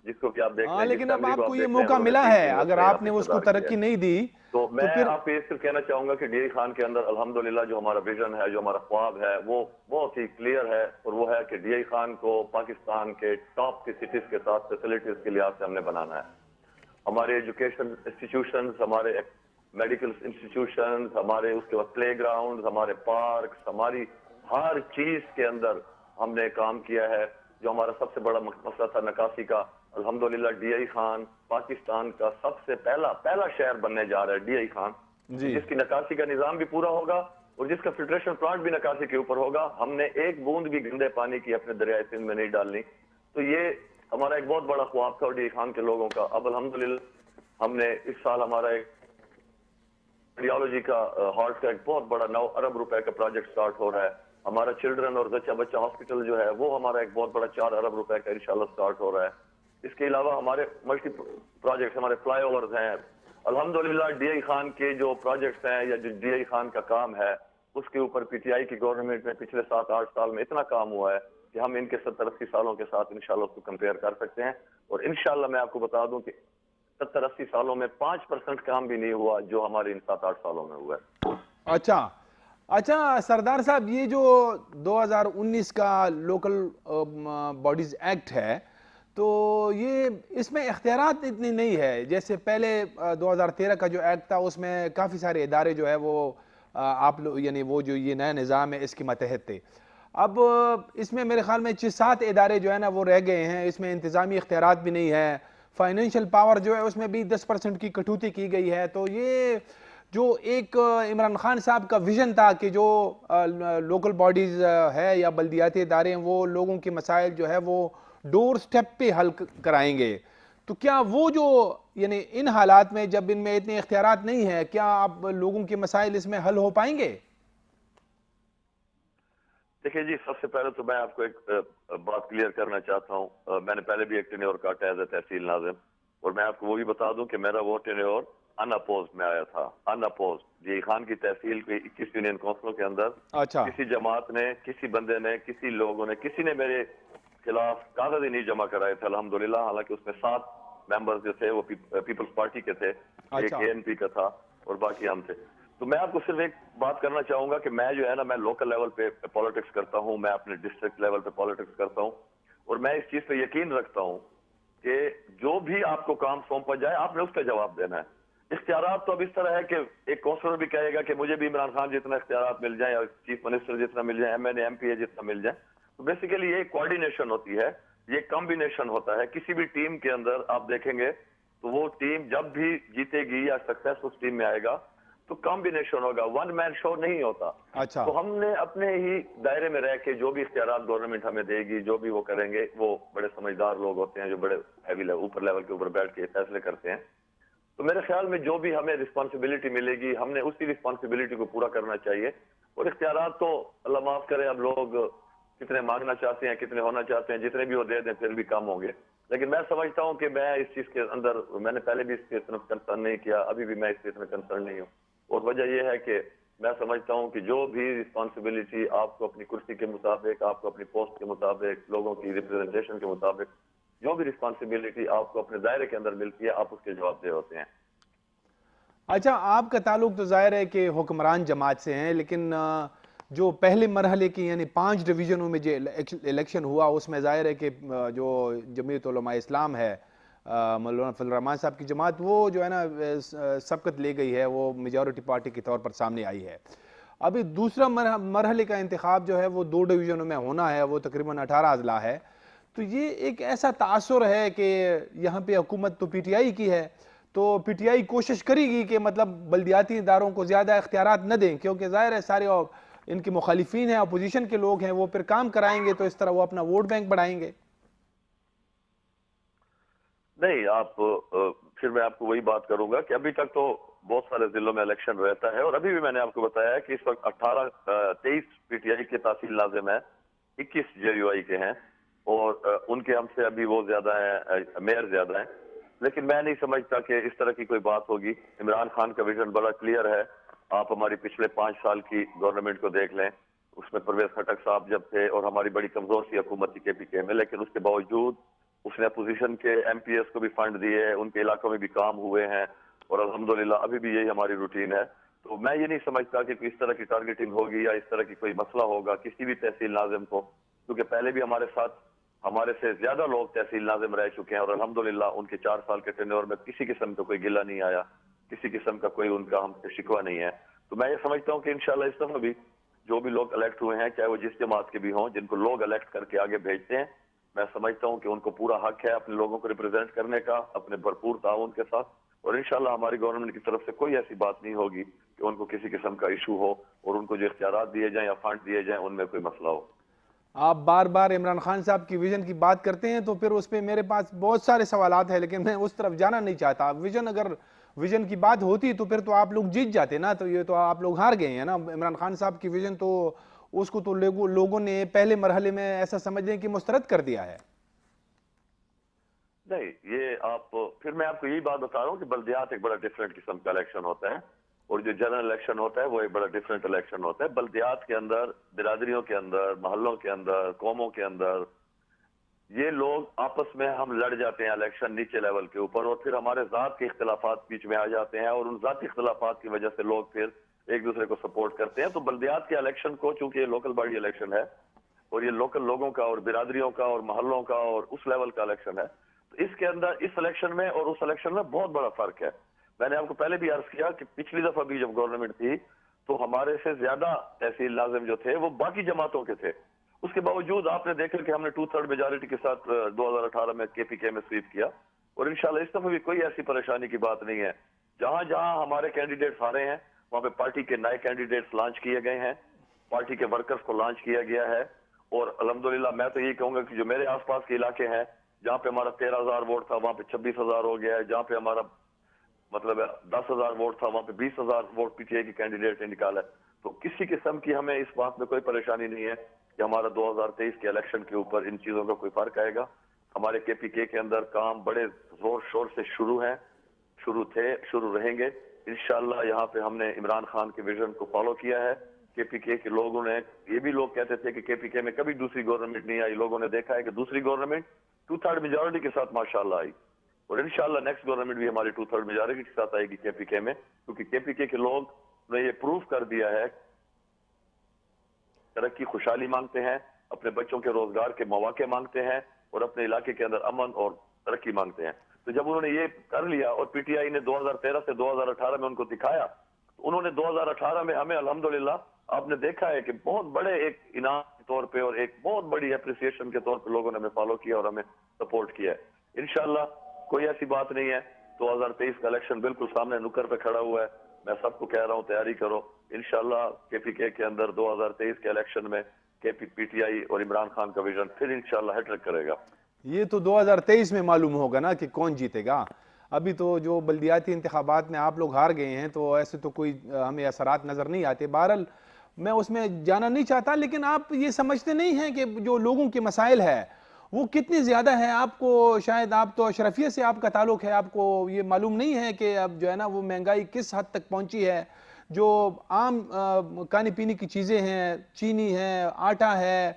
جس کو کہ آپ دیکھ لیں. لیکن اب آپ کو یہ موقع ملا ہے, اگر آپ نے اس کو ترقی نہیں دی تو میں آپ کو یہ صرف کہنا چاہوں گا کہ ڈی آئی خان کے اندر الحمدللہ جو ہمارا ویژن ہے, جو ہمارا خواب ہے, وہ بہت ہی کلیئر ہے. اور وہ ہے کہ ڈی آئی خان کو پاکستان کے ٹاپ کی سٹیز کے ساتھ فیسلٹیز کے لحاظ سے ہم نے بنانا ہے. ہمارے ایجوکیشن انسٹیٹیوشنز, ہمارے میڈیکل انسٹیٹیوشنز, ہمارے اس کے بعد پلے گراؤنڈز, ہمارے پارکس, ہماری ہر چیز کے اندر ہم نے کام کیا ہے. جو ہمارا سب سے بڑا مسئلہ تھا نکاسی کا, الحمدللہ ڈی آئی خان پاکستان کا سب سے پہلا شہر بننے جا رہا ہے ڈی آئی خان, جس کی نکاسی کا نظام بھی پورا ہوگا اور جس کا فلٹریشن پلانٹ بھی نکاسی کے اوپر ہوگا. ہم نے ایک بوند بھی گندے پانی کی اپنے دریائے سندھ میں نہیں ڈالنی. تو یہ ہمارا ایک بہت بڑا خواب تھا اور ڈی خان کے لوگوں کا. اب الحمدللہ ہم نے اس سال ہمارا ایک ریڈیالوجی کا ہارٹ کا ایک بہت بڑا 9 ارب روپے کا پروجیکٹ سٹارٹ ہو رہا ہے. ہمارا چلڈرن اور بچہ ہاسپٹل جو ہے وہ ہمارا ایک بہت بڑا 4 ارب روپے کا انشاءاللہ سٹارٹ ہو رہا ہے. اس کے علاوہ ہمارے ملٹی پروجیکٹس، ہمارے فلائی اوورز ہیں. الحمدللہ ڈی آئی خان کے جو پروجیکٹس ہیں یا جو ڈی آئی خان کا کام ہے اس کے اوپر پی ٹی آئی کی گورنمنٹ میں پچھلے 7-8 سال میں اتنا کام ہوا ہے کہ ہم ان کے 70-80 سالوں کے ساتھ انشاءاللہ اس کو کمپیئر کر سکتے ہیں. اور انشاءاللہ میں آپ کو بتا دوں کہ 70-80 سالوں میں 5% کام بھی نہیں ہوا جو ہمارے ان 7-8 سالوں میں ہوا ہے. اچھا اچھا سردار صاحب، یہ جو 2019 کا لوکل باڈیز ایکٹ ہے تو یہ اس میں اختیارات اتنی نہیں ہے جیسے پہلے 2013 کا جو ایکٹ تھا، اس میں کافی سارے ادارے جو ہے وہ آپ لوگ یعنی وہ جو یہ نیا نظام ہے اس کے ماتحت تھے. اب اس میں میرے خیال میں 6-7 ادارے جو ہے نا وہ رہ گئے ہیں. اس میں انتظامی اختیارات بھی نہیں ہے، فائنینشیل پاور جو ہے اس میں بھی 10% کی کٹوتی کی گئی ہے. تو یہ جو ایک عمران خان صاحب کا ویژن تھا کہ جو لوکل باڈیز ہے یا بلدیاتی ادارے ہیں وہ لوگوں کے مسائل جو ہے وہ ڈور سٹیپ پہ حل کرائیں گے، تو کیا وہ جو یعنی ان حالات میں جب ان میں اتنے اختیارات نہیں ہیں، کیا آپ لوگوں کے مسائل اس میں حل ہو پائیں گے؟ دیکھیں جی، سب سے پہلے تو میں آپ کو ایک بات کلیئر کرنا چاہتا ہوں. میں نے پہلے بھی ایک ٹینیور کاٹا ایز اے تحصیل ناظم، اور میں آپ کو وہ بھی بتا دوں کہ میرا وہ ٹینیور ان اپوزڈ میں آیا تھا. ان اپوزڈ ڈی خان کی تحصیل کے 21 یونین کونسلوں کے اندر اچھا کسی جماعت نے، کسی بندے نے، کسی لوگوں نے، کسی نے میرے خلاف کاغذ ہی نہیں جمع کرائے تھے الحمدللہ. حالانکہ اس میں 7 ممبرز جو تھے وہ پیپلز پارٹی کے تھے، ایک اچھا اے این پی کا تھا اور باقی ہم تھے. تو میں آپ کو صرف ایک بات کرنا چاہوں گا کہ میں جو ہے نا، میں لوکل لیول پہ پالیٹکس کرتا ہوں، میں اپنے ڈسٹرکٹ لیول پہ پالیٹکس کرتا ہوں، اور میں اس چیز پہ یقین رکھتا ہوں کہ جو بھی آپ کو کام سونپا جائے آپ نے اس کا جواب دینا ہے. اختیارات تو اب اس طرح ہے کہ ایک کونسلر بھی کہے گا کہ مجھے بھی عمران خان جتنا اختیارات مل جائیں، یا چیف منسٹر جتنا مل جائیں، M N A M P A جتنا مل جائیں. تو بیسیکلی یہ کوارڈینیشن ہوتی ہے، یہ کمبینیشن ہوتا ہے. کسی بھی ٹیم کے اندر آپ دیکھیں گے تو وہ ٹیم جب بھی جیتے گی یا سکسیس اس ٹیم میں آئے گا تو کمبینیشن ہوگا، ون مین شو نہیں ہوتا. اچھا تو ہم نے اپنے ہی دائرے میں رہ کے جو بھی اختیارات گورنمنٹ ہمیں دے گی، جو بھی وہ کریں گے، وہ بڑے سمجھدار لوگ ہوتے ہیں جو بڑے ہیوی اوپر لیول کے اوپر بیٹھ کے فیصلے کرتے ہیں. تو میرے خیال میں جو بھی ہمیں رسپانسبلٹی ملے گی ہم نے اسی رسپانسبلٹی کو پورا کرنا چاہیے. اور اختیارات تو اللہ معاف کرے، اب لوگ کتنے مانگنا چاہتے ہیں، کتنے ہونا چاہتے ہیں، جتنے بھی وہ دے دیں پھر بھی کم ہوں گے. لیکن میں سمجھتا ہوں کہ میں اس چیز کے اندر، میں نے پہلے بھی اس کی طرف کنسرن نہیں کیا، ابھی بھی میں اس چیز میں کنسرن نہیں ہوں. اور وجہ یہ ہے کہ میں سمجھتا ہوں کہ جو بھی رسپانسبلٹی آپ کو اپنی کرسی کے مطابق، آپ کو اپنی پوسٹ کے مطابق، لوگوں کی ریپرزنٹیشن کے مطابق جو بھی رسپانسبلٹی آپ کو اپنے دائرے کے اندر ملتی ہے آپ اس کے جواب دہ ہوتے ہیں. اچھا، آپ کا تعلق تو ظاہر ہے کہ حکمران جماعت سے ہیں، لیکن جو پہلے مرحلے کی یعنی 5 ڈویژنوں میں جو الیکشن ہوا اس میں ظاہر ہے کہ جو جمعیت علماء اسلام ہے، مولانا فضل الرحمان صاحب کی جماعت، وہ جو ہے نا سبقت لے گئی ہے، وہ میجورٹی پارٹی کے طور پر سامنے آئی ہے. ابھی دوسرا مرحلے کا انتخاب جو ہے وہ 2 ڈویژنوں میں ہونا ہے، وہ تقریباً 18 اضلاع ہے. تو یہ ایک ایسا تاثر ہے کہ یہاں پہ حکومت تو پی ٹی آئی کی ہے، تو پی ٹی آئی کوشش کرے گی کہ مطلب بلدیاتی اداروں کو زیادہ اختیارات نہ دیں، کیونکہ ظاہر ہے سارے ان کے مخالفین ہیں، اپوزیشن کے لوگ ہیں، وہ پھر کام کرائیں گے تو اس طرح وہ اپنا ووٹ بینک بڑھائیں گے. نہیں، آپ پھر میں آپ کو وہی بات کروں گا کہ ابھی تک تو بہت سارے ضلعوں میں الیکشن رہتا ہے، اور ابھی بھی میں نے آپ کو بتایا ہے کہ اس وقت 23 پی ٹی آئی کے تحصیل ناظم ہیں، 21 جے یو آئی کے ہیں، اور ان کے ہم سے ابھی وہ زیادہ ہیں، میئر زیادہ ہیں. لیکن میں نہیں سمجھتا کہ اس طرح کی کوئی بات ہوگی. عمران خان کا ویژن بڑا کلیئر ہے. آپ ہماری پچھلے 5 سال کی گورنمنٹ کو دیکھ لیں، اس میں پرویز خٹک صاحب جب تھے اور ہماری بڑی کمزور سی حکومت تھی کے پی کے میں، لیکن اس کے باوجود اس نے اپوزیشن کے ایم پی ایس کو بھی فنڈ دیے، ان کے علاقوں میں بھی کام ہوئے ہیں، اور الحمدللہ ابھی بھی یہی ہماری روٹین ہے. تو میں یہ نہیں سمجھتا کہ اس طرح کی ٹارگیٹنگ ہوگی یا اس طرح کی کوئی مسئلہ ہوگا کسی بھی تحصیل ناظم کو، کیونکہ پہلے بھی ہمارے ساتھ ہمارے سے زیادہ لوگ تحصیل ناظم رہ چکے ہیں، اور الحمدللہ ان کے 4 سال کے ٹینیور میں کسی قسم کا کوئی گلہ نہیں آیا، کسی قسم کا کوئی ان کا ہم سے شکوہ نہیں ہے. تو میں یہ سمجھتا ہوں کہ انشاءاللہ اس دفعہ بھی جو بھی لوگ الیکٹ ہوئے ہیں، چاہے وہ جس جماعت کے بھی ہوں، جن کو لوگ الیکٹ کر کے آگے بھیجتے ہیں، میں سمجھتا ہوں کہ ان کو پورا حق ہے اپنے لوگوں کو ریپرزینٹ کرنے کا، اپنے بھرپور تعاون کے ساتھ. اور انشاءاللہ ہماری گورنمنٹ کی طرف سے کوئی ایسی بات نہیں ہوگی کہ ان کو کسی قسم کا ایشو ہو اور ان کو جو اختیارات دیے جائیں یا فنڈ دیے جائیں ان میں کوئی مسئلہ ہو. آپ بار بار عمران خان صاحب کی ویژن کی بات کرتے ہیں تو پھر اس پہ میرے پاس بہت سارے سوالات ہیں، لیکن میں اس طرف جانا نہیں چاہتا. اگر ویژن کی بات ہوتی تو پھر تو آپ لوگ جیت جاتے نا. تو یہ تو آپ لوگ ہار گئے ہیں نا. عمران خان صاحب کی ویژن تو اس کو تو لوگوں نے پہلے مرحلے میں ایسا سمجھنے کی مسترد کر دیا ہے. نہیں، یہ آپ پھر میں آپ کو یہی بات بتا رہا ہوں کہ بلدیات ایک بڑا ڈفرینٹ قسم کا الیکشن ہوتا ہے، اور جو جنرل الیکشن ہوتا ہے وہ ایک بڑا ڈفرینٹ الیکشن ہوتا ہے. بلدیات کے اندر، برادریوں کے اندر، محلوں کے اندر، قوموں کے اندر یہ لوگ آپس میں ہم لڑ جاتے ہیں الیکشن نیچے لیول کے اوپر، اور پھر ہمارے ذات کے اختلافات بیچ میں آ جاتے ہیں، اور ان ذاتی اختلافات کی وجہ سے لوگ پھر ایک دوسرے کو سپورٹ کرتے ہیں. تو بلدیات کے الیکشن کو، چونکہ یہ لوکل باڈی الیکشن ہے اور یہ لوکل لوگوں کا اور برادریوں کا اور محلوں کا اور اس لیول کا الیکشن ہے، تو اس کے اندر اس الیکشن میں اور اس الیکشن میں بہت بڑا فرق ہے. میں نے آپ کو پہلے بھی عرض کیا کہ پچھلی دفعہ بھی جب گورنمنٹ تھی تو ہمارے سے زیادہ تحصیل لازم جو تھے وہ باقی جماعتوں کے تھے. اس کے باوجود آپ نے دیکھا کہ ہم نے 2/3 میجارٹی کے ساتھ 2018 میں کے پی کے میں سویپ کیا، اور انشاءاللہ اس دفعہ بھی کوئی ایسی پریشانی کی بات نہیں ہے. جہاں جہاں ہمارے کینڈیڈیٹس ہارے ہیں وہاں پہ پارٹی کے نئے کینڈیڈیٹس لانچ کیے گئے ہیں، پارٹی کے ورکرز کو لانچ کیا گیا ہے. اور الحمدللہ میں تو یہی کہوں گا کہ جو میرے آس پاس کے علاقے ہیں جہاں پہ ہمارا 13,000 ووٹ تھا وہاں پہ 26,000 ہو گیا ہے، جہاں پہ ہمارا مطلب 10,000 ووٹ تھا وہاں پہ 20,000 ووٹ پی ٹی آئی کے کینڈیڈیٹ نے نکالا ہے. تو کسی قسم کی ہمیں اس بات میں کوئی پریشانی نہیں ہے کہ ہمارا 2023 کے الیکشن کے اوپر ان چیزوں کا کوئی فرق آئے گا. ہمارے کے پی کے اندر کام بڑے زور شور سے شروع ہیں، شروع تھے، شروع رہیں گے انشاءاللہ. یہاں پہ ہم نے عمران خان کے ویژن کو فالو کیا ہے. کے پی کے لوگوں نے، یہ بھی لوگ کہتے تھے کہ کے پی کے میں کبھی دوسری گورنمنٹ نہیں آئی، لوگوں نے دیکھا ہے کہ دوسری گورنمنٹ 2/3 میجورٹی کے ساتھ ماشاءاللہ آئی، اور انشاءاللہ نیکسٹ گورنمنٹ بھی ہماری 2/3 میجورٹی کے ساتھ آئے گی کے پی کے میں، کیونکہ کے پی کے لوگ نے یہ پروف کر دیا ہے ترقی، خوشحالی مانگتے ہیں، اپنے بچوں کے روزگار کے مواقع مانگتے ہیں، اور اپنے علاقے کے اندر امن اور ترقی مانگتے ہیں. تو جب انہوں نے یہ کر لیا اور پی ٹی آئی نے 2013 سے 2018 میں ان کو دکھایا، تو انہوں نے 2018 میں ہمیں الحمدللہ آپ نے دیکھا ہے کہ بہت بڑے ایک انعام کے طور پہ اور ایک بہت بڑی اپریسیشن کے طور پہ لوگوں نے ہمیں فالو کیا اور ہمیں سپورٹ کیا ہے. انشاءاللہ کوئی ایسی بات نہیں ہے. 2023 کا الیکشن بالکل سامنے نکر پہ کھڑا ہوا ہے. میں سب کو کہہ رہا ہوں تیاری کرو. انشاءاللہ کے پی کے اندر 2023 کے الیکشن میں کے پی ٹی آئی اور عمران خان کا ویژن پھر انشاءاللہ ہیٹرک کرے گا. یہ تو 2023 میں معلوم ہوگا نا کہ کون جیتے گا. ابھی تو جو بلدیاتی انتخابات میں آپ لوگ ہار گئے ہیں تو ایسے تو کوئی ہمیں اثرات نظر نہیں آتے. بہرحال میں اس میں جانا نہیں چاہتا، لیکن آپ یہ سمجھتے نہیں ہیں کہ جو لوگوں کے مسائل ہے وہ کتنی زیادہ ہیں. آپ کو شاید، آپ تو اشرفیہ سے آپ کا تعلق ہے، آپ کو یہ معلوم نہیں ہے کہ اب جو ہے نا وہ مہنگائی کس حد تک پہنچی ہے. جو عام کھانے پینے کی چیزیں ہیں، چینی ہے، آٹا ہے،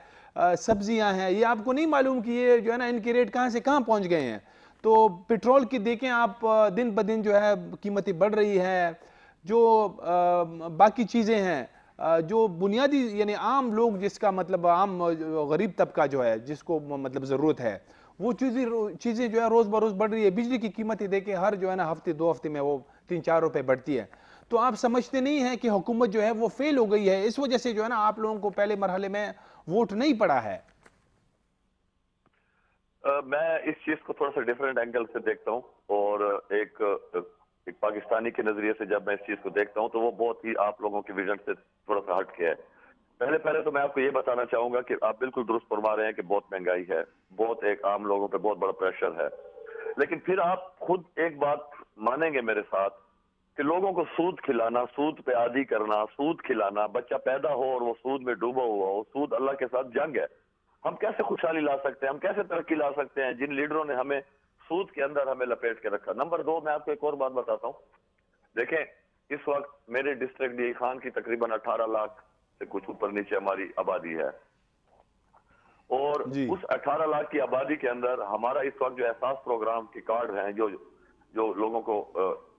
سبزیاں ہیں، یہ آپ کو نہیں معلوم کہ یہ جو ہے نا ان کے ریٹ کہاں سے کہاں پہنچ گئے ہیں. تو پیٹرول کی دیکھیں آپ، دن بدن جو ہے قیمتیں بڑھ رہی ہے. جو باقی چیزیں ہیں، جو بنیادی یعنی عام لوگ، جس کا مطلب عام غریب طبقہ جو ہے جس کو مطلب ضرورت ہے، وہ چیزیں جو ہے روز بروز بڑھ رہی ہے. بجلی کی قیمتیں دیکھیں، ہر جو ہے نا ہفتے 2 ہفتے میں وہ 3-4 روپے بڑھتی ہے. تو آپ سمجھتے نہیں ہیں کہ حکومت جو ہے وہ فیل ہو گئی ہے، اس وجہ سے جو ہے نا آپ لوگوں کو پہلے مرحلے میں ووٹ نہیں پڑا ہے. میں اس چیز کو تھوڑا سا ڈیفرنٹ اینگل سے دیکھتا ہوں، اور ایک پاکستانی کے نظریے سے جب میں اس چیز کو دیکھتا ہوں تو وہ بہت ہی آپ لوگوں کے ویژن سے تھوڑا سا ہٹ کے ہے. پہلے تو میں آپ کو یہ بتانا چاہوں گا کہ آپ بالکل درست فرما رہے ہیں کہ بہت مہنگائی ہے، بہت ایک عام لوگوں پہ بہت بڑا پریشر ہے. لیکن پھر آپ خود ایک بات مانیں گے میرے ساتھ کہ لوگوں کو سود کھلانا، سود پہ عادی کرنا، سود کھلانا، بچہ پیدا ہو اور وہ سود میں ڈوبا ہوا ہو، سود اللہ کے ساتھ جنگ ہے. ہم کیسے خوشحالی لا سکتے ہیں، ہم کیسے ترقی لا سکتے ہیں جن لیڈروں نے ہمیں سود کے اندر ہمیں لپیٹ کے رکھا. نمبر 2، میں آپ کو ایک اور بات بتاتا ہوں. دیکھیں، اس وقت میرے ڈسٹرکٹ ڈی خان کی تقریباً 18 لاکھ سے کچھ اوپر نیچے ہماری آبادی ہے، اور جی اس 18 لاکھ کی آبادی کے اندر ہمارا اس وقت جو احساس پروگرام کے کارڈ ہیں، جو لوگوں کو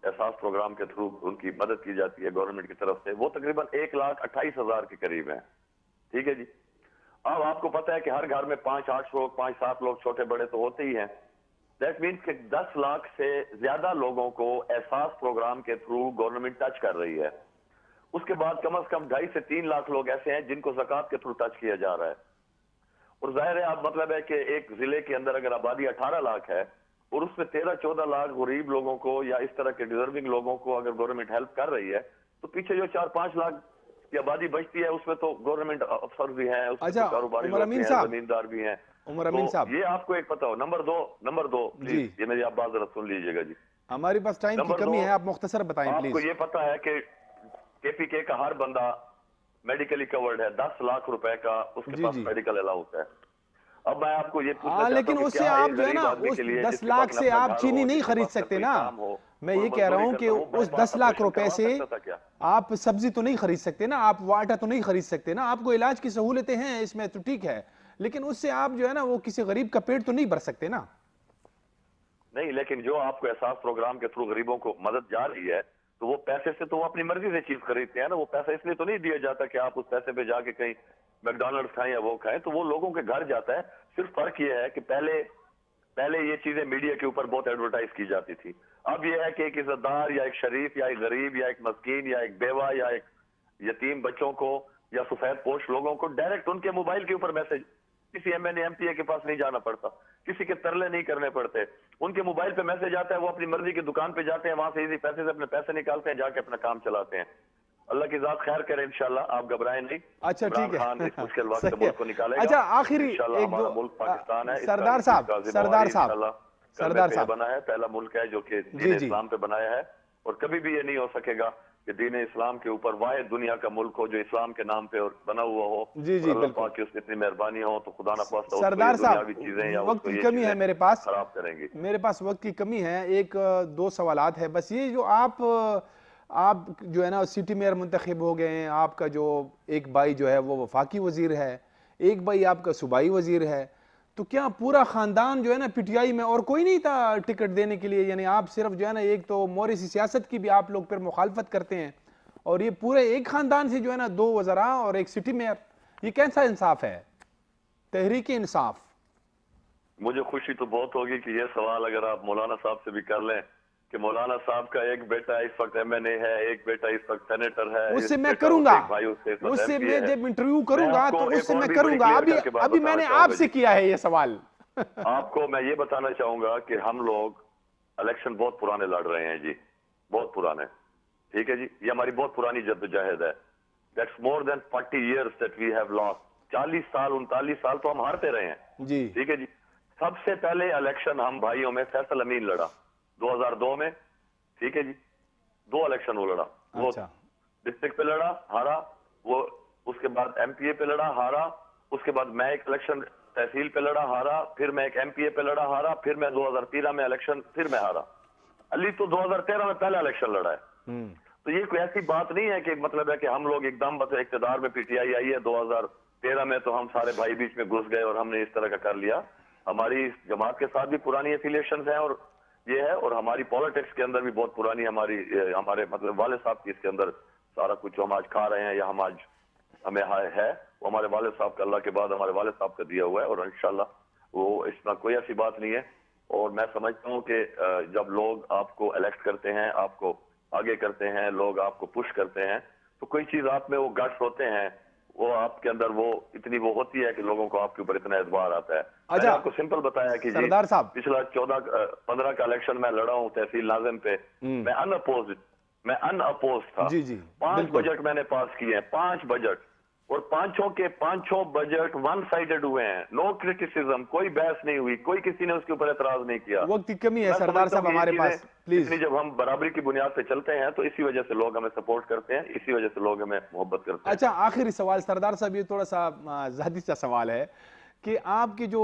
احساس پروگرام کے تھرو ان کی مدد کی جاتی ہے گورنمنٹ کی طرف سے، وہ تقریباً 1,28,000 کے قریب ہیں. ٹھیک ہے جی. اب آپ کو پتا ہے کہ ہر گھر میں 5-8 لوگ، 5-7 لوگ چھوٹے بڑے تو ہوتے ہی ہیں. دیٹ مینس کہ 10 لاکھ سے زیادہ لوگوں کو احساس پروگرام کے تھرو گورنمنٹ ٹچ کر رہی ہے. اس کے بعد کم از کم 2.5 سے 3 لاکھ لوگ ایسے ہیں جن کو زکوٰۃ کے تھرو ٹچ کیا جا رہا ہے. اور ظاہر ہے، اب مطلب ہے کہ ایک ضلع کے اندر اگر آبادی 18 لاکھ ہے اور اس میں 13-14 لاکھ غریب لوگوں کو یا اس طرح کے ڈیزرونگ لوگوں کو اگر گورنمنٹ ہیلپ کر رہی ہے، تو پیچھے جو 4-5 لاکھ کی آبادی بچتی ہے اس میں تو گورنمنٹ افسر بھی ہیں، اس میں اچھا، تو کاروباری عمر لوگ امین بھی ہیں، صاحب، زمیندار بھی ہیں. عمر امین تو صاحب، یہ آپ کو ایک پتہ ہو. نمبر دو پلیز جی یہ میری آپ بات ذرا سن لیجیے گا جی. ہمارے پاس ٹائم کی نمبر دو، کمی ہے، آپ مختصر بتائیں آپ کو پلیز. یہ پتہ ہے کہ KPK کا ہر بندہ میڈیکلی کورڈ ہے، 10 لاکھ روپے کا اس کے جی پاس جی میڈیکل الاؤنس ہے. اب میں آپ کو یہ پوچھنا ہاں، چاہتا لیکن ہوں کہ اس سے کیا آپ ایک جو ہے نا غریب آدمی اس کے لیے 10 جس کے پاس لاکھ نہ سے اپنا آپ گھر چینی ہو، نہیں جس کے خرید پاس نہ سکتے کوئی نا. کام ہو، میں کوئی یہ کہہ رہا مزدوری ہوں کہ کرتا وہ بائی اس پاس 10 لاکھ آپریشن روپے کروا سے سکتا تھا کیا؟ آپ سبزی تو نہیں خرید سکتے نا، آپ آٹا تو نہیں خرید سکتے نا. آپ کو علاج کی سہولتیں ہیں اس میں تو ٹھیک ہے، لیکن اس سے آپ جو ہے نا وہ کسی غریب کا پیٹ تو نہیں بھر سکتے نا. نہیں، لیکن جو آپ کو احساس پروگرام کے تھرو غریبوں کو مدد جا رہی ہے تو وہ پیسے سے تو وہ اپنی مرضی سے چیز خریدتے ہیں نا. وہ پیسہ اس لیے تو نہیں دیا جاتا کہ آپ اس پیسے پہ جا کے کہیں میکڈونلڈس کھائیں یا وہ کھائیں. تو وہ لوگوں کے گھر جاتا ہے. صرف فرق یہ ہے کہ پہلے یہ چیزیں میڈیا کے اوپر بہت ایڈورٹائز کی جاتی تھی. اب یہ ہے کہ ایک عزت دار یا ایک شریف یا ایک غریب یا ایک مسکین یا ایک بیوہ یا ایک یتیم بچوں کو یا سفید پوش لوگوں کو ڈائریکٹ ان کے موبائل کے اوپر میسج، کسی MNA MPA کے پاس نہیں جانا پڑتا، کسی کے ترلے نہیں کرنے پڑتے. ان کے موبائل پہ میسج آتا ہے، وہ اپنی مرضی کی دکان پہ جاتے ہیں، وہاں سے ایزی پیسے سے اپنے پیسے نکالتے ہیں، جا کے اپنا کام چلاتے ہیں. اللہ کی ذات خیر کرے انشاءاللہ، آپ گھبرائیں نہیں. اچھا عمران ٹھیک خان ہے اس مشکل وقت سے صحیح ہے. ملک کو نکالے گا. اچھا آخری انشاءاللہ ایک ہمارا دو ملک پاکستان ہے، اس سردار اس صاحب، کا ذمہ سردار واری صاحب، انشاءاللہ کلمہ سردار پہ صاحب، بنا ہے. پہلا ملک ہے جو کہ جی دین جی اسلام پہ بنایا ہے، اور کبھی بھی یہ نہیں ہو سکے گا کہ دین اسلام کے اوپر واحد دنیا کا ملک ہو جو اسلام کے نام پہ بنا ہوا ہو. جی اور جی اللہ بالکل. پاک کی اس کی اتنی مہربانی ہو تو خدا نہ خواستہ اس کو یہ سردار صاحب، دنیاوی چیزیں یا اس وقت کو کی یہ کمی ہے چیزیں میرے پاس، خراب کریں گی. میرے پاس وقت کی کمی ہے. ایک دو سوالات ہے بس. یہ جو آپ جو ہے نا سٹی میئر منتخب ہو گئے ہیں، آپ کا جو ایک بھائی جو ہے وہ وفاقی وزیر ہے، ایک بھائی آپ کا صوبائی وزیر ہے، تو کیا پورا خاندان جو ہے نا PTI میں اور کوئی نہیں تھا ٹکٹ دینے کے لیے؟ یعنی آپ صرف جو ہے نا ایک تو موریثی سیاست کی بھی آپ لوگ پھر مخالفت کرتے ہیں، اور یہ پورے ایک خاندان سے جو ہے نا 2 وزراء اور ایک سٹی میئر، یہ کیسا انصاف ہے؟ تحریک انصاف. مجھے خوشی تو بہت ہوگی کہ یہ سوال اگر آپ مولانا صاحب سے بھی کر لیں کہ مولانا صاحب کا ایک بیٹا اس وقت MNA ہے، ایک بیٹا اس وقت سینیٹر ہے، اس سے میں بیٹا کروں گا، ایک بھائی اس سے اس وقت اس سے MP میں ہے. جب انٹرویو میں کروں گا آپ کو تو اس ایک سے اور میں بھی کروں بڑی گا. کلیئر ابھی کر کے بات ابھی میں بتانا نے چاہوں آپ گا سے جی. کیا ہے یہ سوال. آپ کو میں یہ بتانا چاہوں گا کہ ہم لوگ الیکشن بہت پرانے لڑ رہے ہیں جی، بہت پرانے. ٹھیک ہے جی، یہ ہماری بہت پرانی جدوجہد ہے. That's more than 40 years that we have lost. 40 سال 39 سال تو ہم ہارتے رہے ہیں. جی ٹھیک ہے جی. سب سے پہلے الیکشن ہم بھائیوں میں فیصل امین لڑا 2002 میں. ٹھیک ہے جی، 2 الیکشن وہ لڑا. وہ اچھا ڈسٹرکٹ پہ لڑا، ہارا. وہ اس کے بعد MPA پہ لڑا، ہارا. اس کے بعد میں ایک الیکشن تحصیل پہ لڑا، ہارا. پھر میں ایک MPA پہ لڑا، ہارا. پھر میں 2013 میں الیکشن پھر میں ہارا. علی تو 2013 میں پہلا الیکشن لڑا ہے. تو یہ کوئی ایسی بات نہیں ہے کہ مطلب ہے کہ ہم لوگ ایک دم بس اقتدار میں PTI آئی ہے 2013 میں تو ہم سارے بھائی بیچ میں گھس گئے اور ہم نے اس طرح کا کر لیا. ہماری اس جماعت کے ساتھ بھی پرانی ایفیلیشنز ہیں اور یہ ہے، اور ہماری پالیٹکس کے اندر بھی بہت پرانی ہمارے مطلب والد صاحب کی اس کے اندر سارا کچھ جو ہم آج کھا رہے ہیں یا ہم آج ہمیں ہے وہ ہمارے والد صاحب کا، اللہ کے بعد ہمارے والد صاحب کا دیا ہوا ہے. اور انشاءاللہ وہ اس میں کوئی ایسی بات نہیں ہے. اور میں سمجھتا ہوں کہ جب لوگ آپ کو الیکٹ کرتے ہیں، آپ کو آگے کرتے ہیں، لوگ آپ کو پش کرتے ہیں، تو کوئی چیز آپ میں وہ گٹس ہوتے ہیں، وہ آپ کے اندر وہ اتنی وہ ہوتی ہے کہ لوگوں کو آپ کے اوپر اتنا اعتبار آتا ہے. میں نے آپ کو سمپل بتایا کہ جی سردار صاحب، پچھلا 14-15 کا الیکشن میں لڑا ہوں تحصیل ناظم پہ. میں ان اپوز تھا. جی جی 5 بالکل. بجٹ میں نے پاس کیے ہیں، 5 بجٹ، اور پانچوں بجٹ 1 سائیڈڈ ہوئے ہیں. نو کرٹیسزم، کوئی بحث نہیں ہوئی، کوئی کسی نے اس کے اوپر اعتراض نہیں کیا. وقت کی کمی ہے میں سردار سمجھتا ہوں صاحب کہ یہ ہمارے چیزیں پاس، پلیز. اتنی جب ہم برابری کی بنیاد پہ چلتے ہیں تو اسی وجہ سے لوگ ہمیں سپورٹ کرتے ہیں، اسی وجہ سے لوگ ہمیں محبت کرتے ہیں. اچھا آخری سوال سردار صاحب، یہ تھوڑا سا ذاتی سا سوال ہے کہ آپ کے جو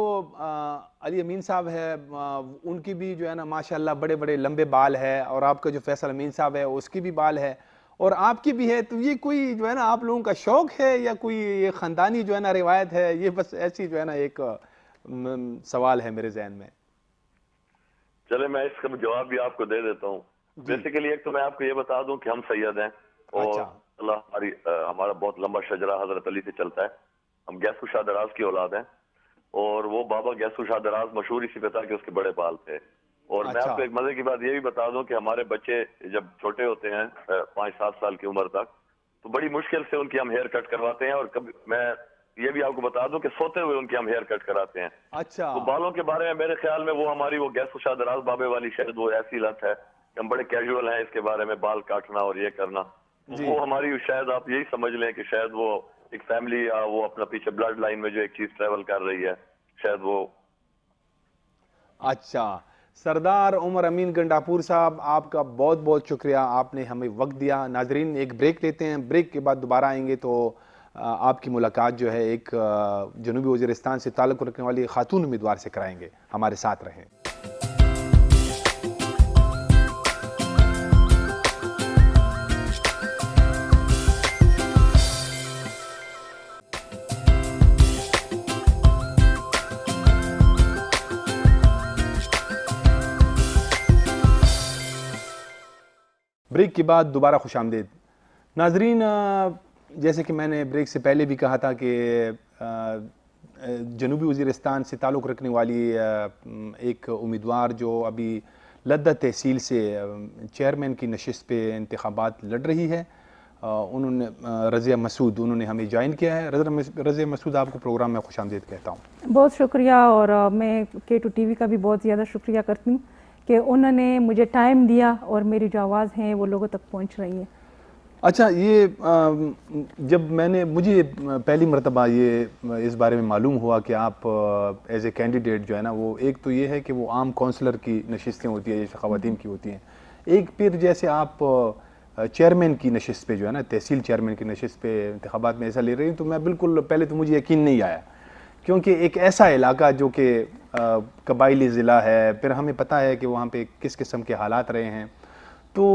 علی امین صاحب ہے ان کی بھی جو ہے نا ماشاءاللہ بڑے بڑے لمبے بال ہے، اور آپ کا جو فیصل امین صاحب ہے اس کی بھی بال ہے اور آپ کی بھی ہے. تو یہ کوئی جو ہے نا آپ لوگوں کا شوق ہے یا کوئی یہ خاندانی جو ہے نا روایت ہے؟ یہ بس ایسی جو ہے نا ایک سوال ہے میرے ذہن میں. چلے میں اس کا جواب بھی آپ کو دے دیتا ہوں. بیسیکلی ایک تو میں آپ کو یہ بتا دوں کہ ہم سید ہیں، اور اللہ ہمارا بہت لمبا شجرہ حضرت علی سے چلتا ہے. ہم گیسو شاہ دراز کی اولاد ہیں، اور وہ بابا گیسو شاہ دراز مشہور اسی پہ تھا کہ اس کے بڑے بال تھے. اور میں آپ کو ایک مزے کی بات یہ بھی بتا دوں کہ ہمارے بچے جب چھوٹے ہوتے ہیں 5-7 سال کی عمر تک، تو بڑی مشکل سے ان کی ہم ہیئر کٹ کرواتے ہیں. اور کبھی میں یہ بھی آپ کو بتا دوں کہ سوتے ہوئے ان کی ہم ہیئر کٹ کراتے ہیں. اچھا، تو بالوں کے بارے میں میرے خیال میں وہ ہماری وہ گیسو شاہ دراز بابے والی شاید وہ ایسی لت ہے کہ ہم بڑے کیجول ہیں اس کے بارے میں، بال کاٹنا اور یہ کرنا. وہ ہماری شاید آپ یہی سمجھ لیں کہ شاید وہ ایک فیملی یا وہ اپنا پیچھے بلڈ لائن میں جو ایک چیز ٹریول کر رہی ہے شاید وہ. اچھا سردار عمر امین گنڈاپور صاحب آپ کا بہت بہت شکریہ, آپ نے ہمیں وقت دیا. ناظرین ایک بریک لیتے ہیں, بریک کے بعد دوبارہ آئیں گے تو آپ کی ملاقات جو ہے ایک جنوبی وزیرستان سے تعلق رکھنے والی خاتون امیدوار سے کرائیں گے. ہمارے ساتھ رہیں. بریک کے بعد دوبارہ خوش آمدید. ناظرین جیسے کہ میں نے بریک سے پہلے بھی کہا تھا کہ جنوبی وزیرستان سے تعلق رکھنے والی ایک امیدوار جو ابھی لدہ تحصیل سے چیئرمین کی نشست پہ انتخابات لڑ رہی ہے, انہوں نے رضیہ مسعود, انہوں نے ہمیں جوائن کیا ہے. رضیہ مسعود آپ کو پروگرام میں خوش آمدید کہتا ہوں. بہت شکریہ, اور میں K2 TV کا بھی بہت زیادہ شکریہ کرتی ہوں کہ انہوں نے مجھے ٹائم دیا اور میری جو آواز ہیں وہ لوگوں تک پہنچ رہی ہیں. اچھا یہ جب مجھے پہلی مرتبہ یہ اس بارے میں معلوم ہوا کہ آپ ایز اے کینڈیڈیٹ جو ہے نا, وہ ایک تو یہ ہے کہ وہ عام کونسلر کی نشستیں ہوتی ہیں جیسے خواتین کی ہوتی ہیں, ایک پھر جیسے آپ چیئرمین کی نشست پہ جو ہے نا, تحصیل چیئرمین کی نشست پہ انتخابات میں ایسا لے رہی ہیں, تو میں بالکل پہلے تو مجھے یقین نہیں آیا کیونکہ ایک ایسا علاقہ جو کہ قبائلی ضلع ہے, پھر ہمیں پتہ ہے کہ وہاں پہ کس قسم کے حالات رہے ہیں. تو